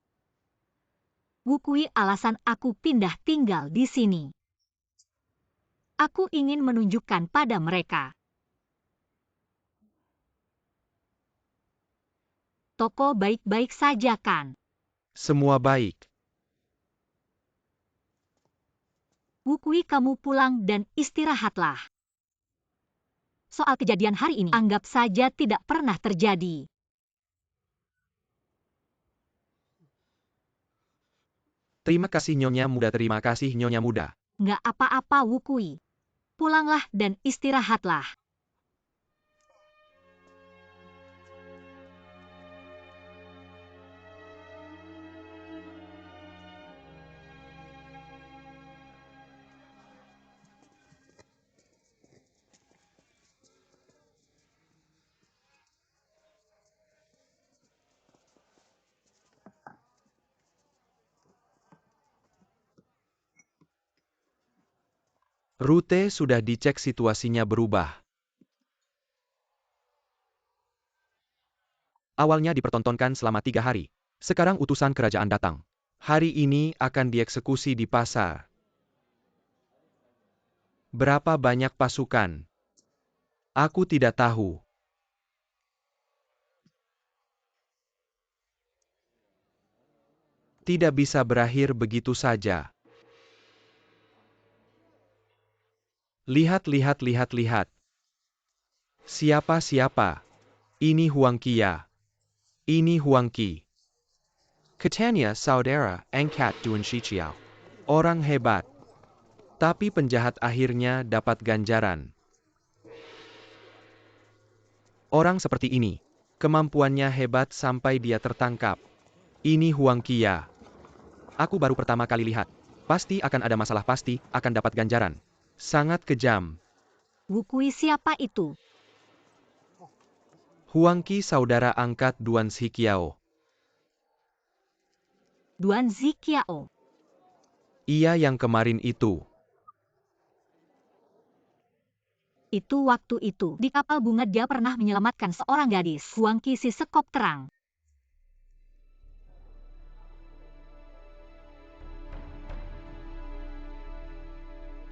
Wukui, alasan aku pindah tinggal di sini. Aku ingin menunjukkan pada mereka. Toko baik-baik saja kan? Semua baik. Wukui, kamu pulang dan istirahatlah. Soal kejadian hari ini, anggap saja tidak pernah terjadi. Terima kasih Nyonya muda, terima kasih Nyonya muda. Nggak apa-apa, Wukui. Pulanglah dan istirahatlah. Rute sudah dicek, situasinya berubah. Awalnya dipertontonkan selama 3 hari. Sekarang utusan kerajaan datang. Hari ini akan dieksekusi di pasar. Berapa banyak pasukan? Aku tidak tahu. Tidak bisa berakhir begitu saja. Lihat. Siapa? Ini Huang Qia. Ini Huang Qi. Katanya saudara angkat Duan Shiqiao. Orang hebat. Tapi penjahat akhirnya dapat ganjaran. Orang seperti ini, kemampuannya hebat sampai dia tertangkap. Ini Huang Qia. Aku baru pertama kali lihat. Pasti akan ada masalah, pasti akan dapat ganjaran. Sangat kejam. Wukui, siapa itu? Huang Qi, saudara angkat Duan Shiqiao. Duan Ziqiao. Ia yang kemarin itu. Itu waktu itu, di kapal bunga dia pernah menyelamatkan seorang gadis. Huang Qi si sekop terang.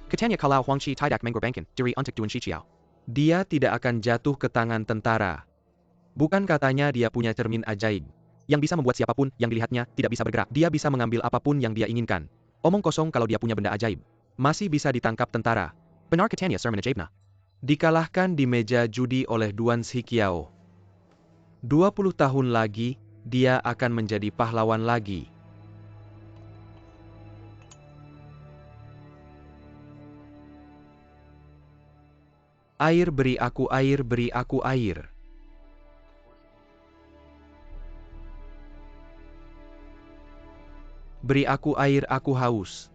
Katanya kalau Huang Qi tidak mengorbankan diri untuk Duan Shiqiao, dia tidak akan jatuh ke tangan tentara. Bukan katanya dia punya cermin ajaib, yang bisa membuat siapapun yang dilihatnya tidak bisa bergerak. Dia bisa mengambil apapun yang dia inginkan. Omong kosong kalau dia punya benda ajaib. Masih bisa ditangkap tentara. Benar katanya sermon ajaibna. Dikalahkan di meja judi oleh Duan Shiqiao. 20 tahun lagi, dia akan menjadi pahlawan lagi. Air, beri aku air, beri aku air. Beri aku air, aku haus.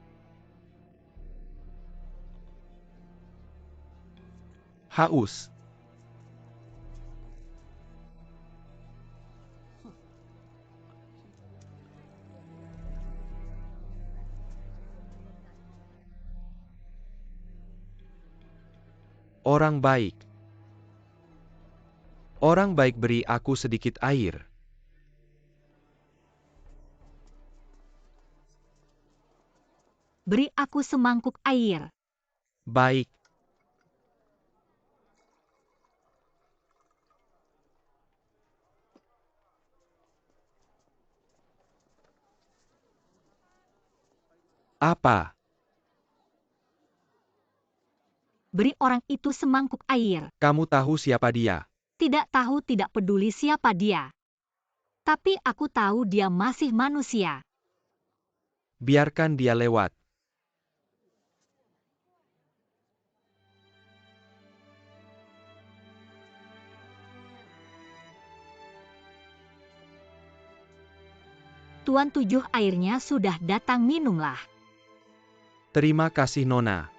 Haus. Orang baik. Orang baik, beri aku sedikit air. Beri aku semangkuk air. Baik. Apa? Beri orang itu semangkuk air. Kamu tahu siapa dia? Tidak tahu, tidak peduli siapa dia. Tapi aku tahu dia masih manusia. Biarkan dia lewat. Tuan Tujuh, airnya sudah datang, minumlah. Terima kasih Nona.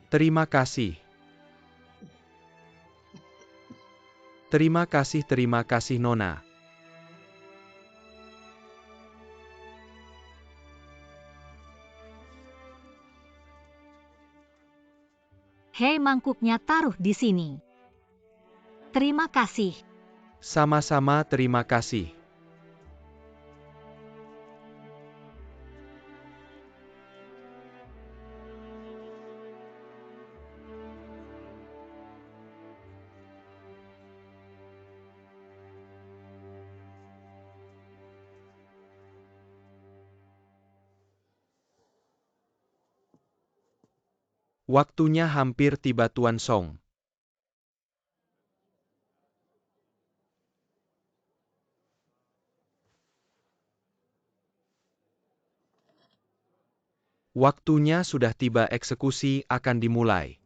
Terima kasih. Terima kasih Nona. Hei, mangkuknya taruh di sini. Terima kasih. Sama-sama, terima kasih. Waktunya hampir tiba Tuan Song. Waktunya sudah tiba, eksekusi akan dimulai.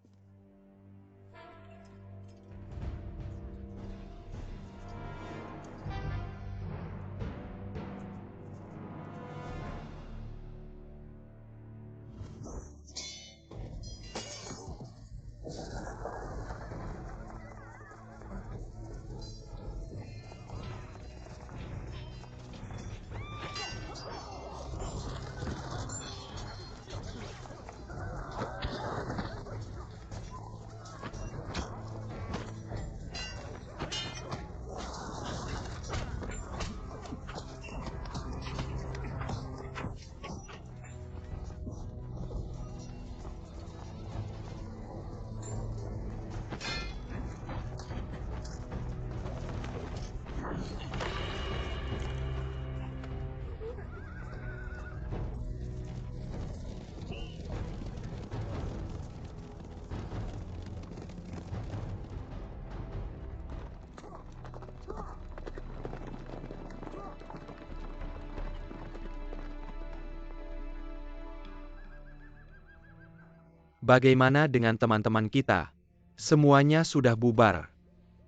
Bagaimana dengan teman-teman kita? Semuanya sudah bubar.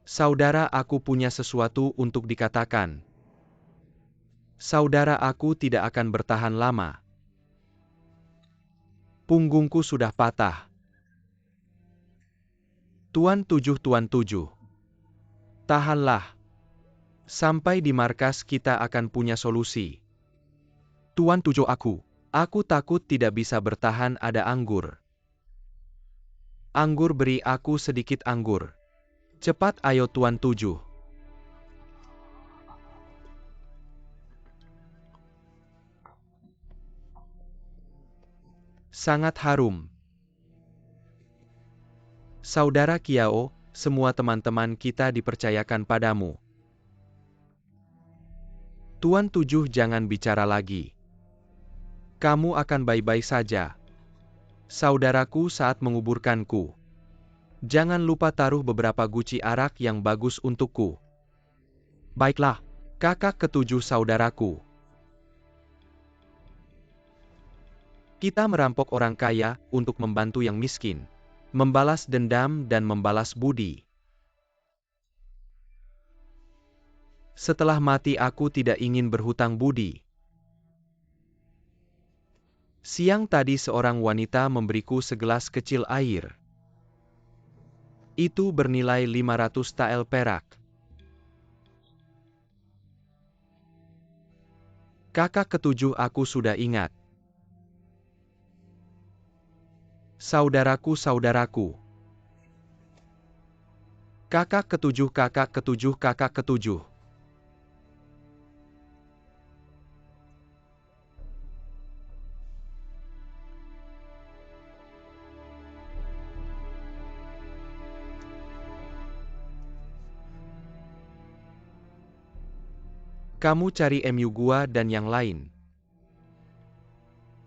Saudara, aku punya sesuatu untuk dikatakan. Saudara, aku tidak akan bertahan lama. Punggungku sudah patah. Tuan Tujuh, tahanlah. Sampai di markas kita akan punya solusi. Tuan Tujuh, aku takut tidak bisa bertahan, ada anggur. Anggur, beri aku sedikit anggur. Cepat, ayo Tuan Tujuh. Sangat harum. Saudara Kiao, semua teman-teman kita dipercayakan padamu. Tuan Tujuh, jangan bicara lagi. Kamu akan baik-baik saja. Saudaraku, saat menguburkanku, jangan lupa taruh beberapa guci arak yang bagus untukku. Baiklah, kakak ketujuh saudaraku. Kita merampok orang kaya untuk membantu yang miskin, membalas dendam dan membalas budi. Setelah mati aku tidak ingin berhutang budi. Siang tadi seorang wanita memberiku segelas kecil air. Itu bernilai 500 tael perak. Kakak ketujuh, aku sudah ingat. Saudaraku. Kakak ketujuh. Kamu cari MU gua dan yang lain.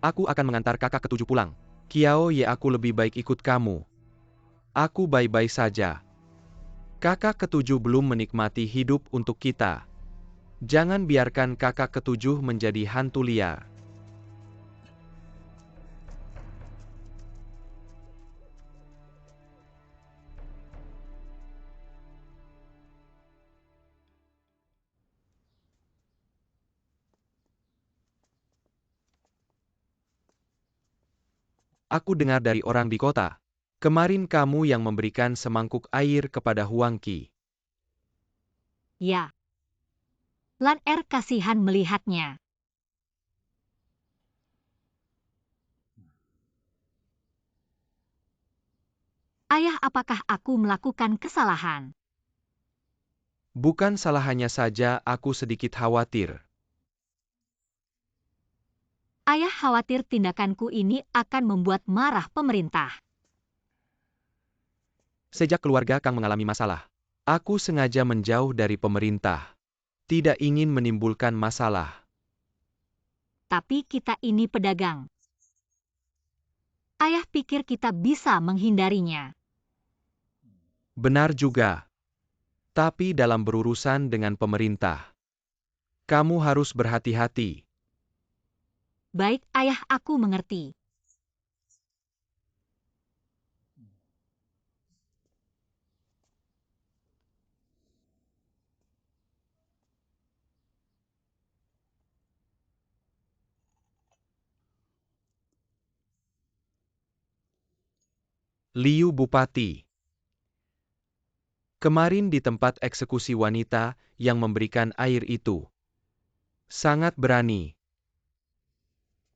Aku akan mengantar kakak ketujuh pulang. Kiao Ye, aku lebih baik ikut kamu. Aku bye-bye saja. Kakak ketujuh belum menikmati hidup untuk kita. Jangan biarkan kakak ketujuh menjadi hantu liar. Aku dengar dari orang di kota. Kemarin kamu yang memberikan semangkuk air kepada Huang Qi. Ya. Lan kasihan melihatnya. Ayah, apakah aku melakukan kesalahan? Bukan salahnya saja, aku sedikit khawatir. Ayah khawatir tindakanku ini akan membuat marah pemerintah. Sejak keluarga Kang mengalami masalah, aku sengaja menjauh dari pemerintah. Tidak ingin menimbulkan masalah. Tapi kita ini pedagang. Ayah pikir kita bisa menghindarinya. Benar juga. Tapi dalam berurusan dengan pemerintah, kamu harus berhati-hati. Baik, ayah, aku mengerti. Liu Bupati. Kemarin di tempat eksekusi wanita yang memberikan air itu. Sangat berani.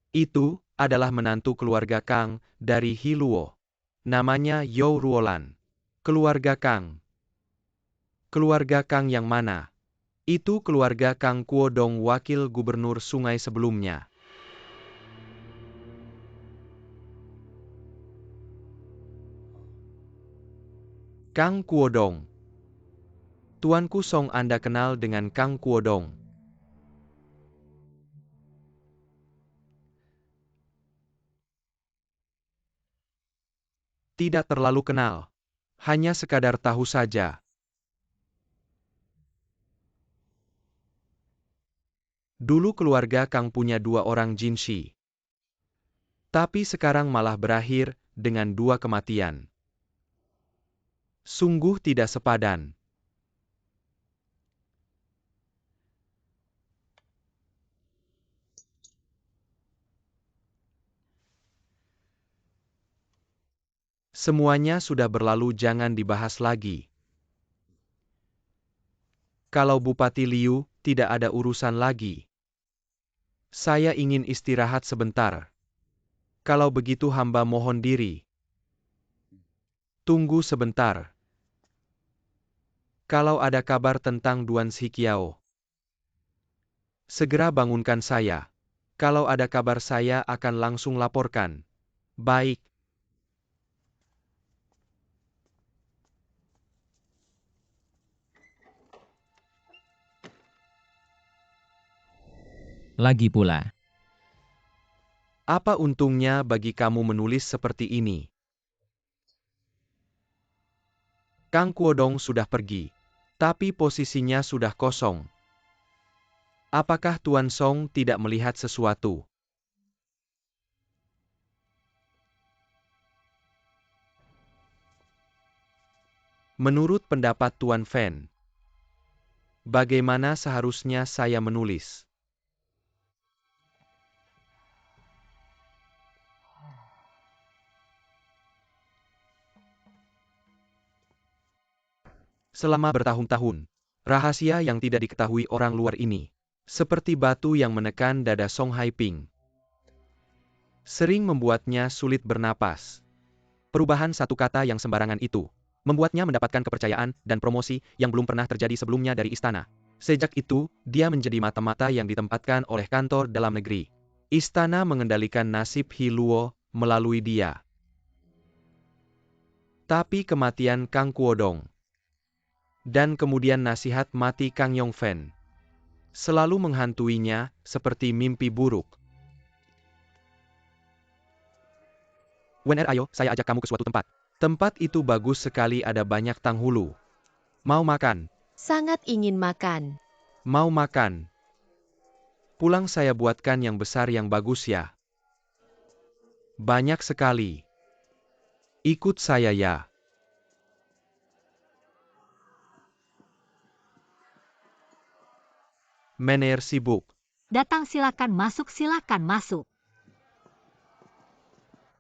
Itu adalah menantu keluarga Kang dari Hiluo. Namanya You Ruolan. Keluarga Kang. Keluarga Kang yang mana? Itu keluarga Kang Kuodong, wakil gubernur sungai sebelumnya. Kang Kuodong. Tuanku Song, Anda kenal dengan Kang Kuodong? Tidak terlalu kenal. Hanya sekadar tahu saja. Dulu keluarga Kang punya 2 orang Jinshi. Tapi sekarang malah berakhir dengan 2 kematian. Sungguh tidak sepadan. Semuanya sudah berlalu, jangan dibahas lagi. Kalau Bupati Liu, tidak ada urusan lagi. Saya ingin istirahat sebentar. Kalau begitu hamba mohon diri. Tunggu sebentar. Kalau ada kabar tentang Duan Shiqiao, segera bangunkan saya. Kalau ada kabar saya akan langsung laporkan. Baik. Lagi pula, Apa untungnya bagi kamu menulis seperti ini? Kang Kuodong sudah pergi, tapi posisinya sudah kosong. Apakah Tuan Song tidak melihat sesuatu? Menurut pendapat Tuan Fen, bagaimana seharusnya saya menulis? Selama bertahun-tahun, rahasia yang tidak diketahui orang luar ini, seperti batu yang menekan dada Song Haiping, sering membuatnya sulit bernapas. Perubahan satu kata yang sembarangan itu, membuatnya mendapatkan kepercayaan dan promosi yang belum pernah terjadi sebelumnya dari istana. Sejak itu, dia menjadi mata-mata yang ditempatkan oleh kantor dalam negeri. Istana mengendalikan nasib Hiluo melalui dia. Tapi kematian Kang Kuodong, dan kemudian nasihat mati Kang Yongfen, Selalu menghantuinya, seperti mimpi buruk. Ayo, saya ajak kamu ke suatu tempat. Tempat itu bagus sekali, ada banyak tanghulu. Mau makan? Sangat ingin makan. Mau makan. Pulang saya buatkan yang besar yang bagus ya. Banyak sekali. Ikut saya ya. Meneer sibuk. Datang silakan masuk, silakan masuk.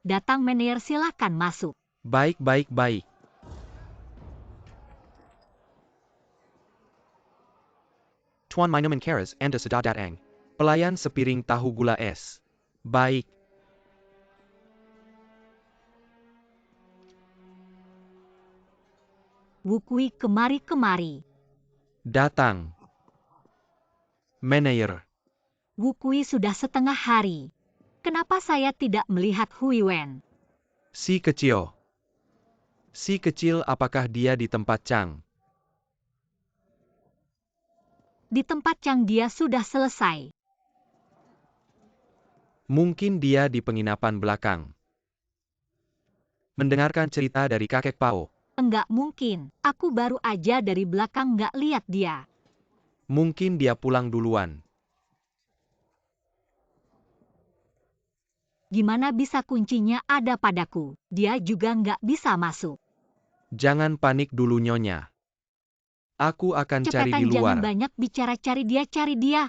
Datang meneer, silakan masuk. Baik, baik, baik. Tuan minuman keras Anda sudah datang. Pelayan sepiring tahu gula es. Baik. Wukui kemari-kemari. Datang. Meneer. Wukui sudah setengah hari. Kenapa saya tidak melihat Hui Wen? Si kecil. Si kecil, apakah dia di tempat Chang? Di tempat Chang dia sudah selesai. Mungkin dia di penginapan belakang. Mendengarkan cerita dari kakek Pao. Enggak mungkin, aku baru aja dari belakang nggak lihat dia. Mungkin dia pulang duluan. Gimana bisa kuncinya ada padaku? Dia juga nggak bisa masuk. Jangan panik dulu Nyonya. Aku akan cari Cepetan, di jangan luar. banyak bicara, cari dia, cari dia.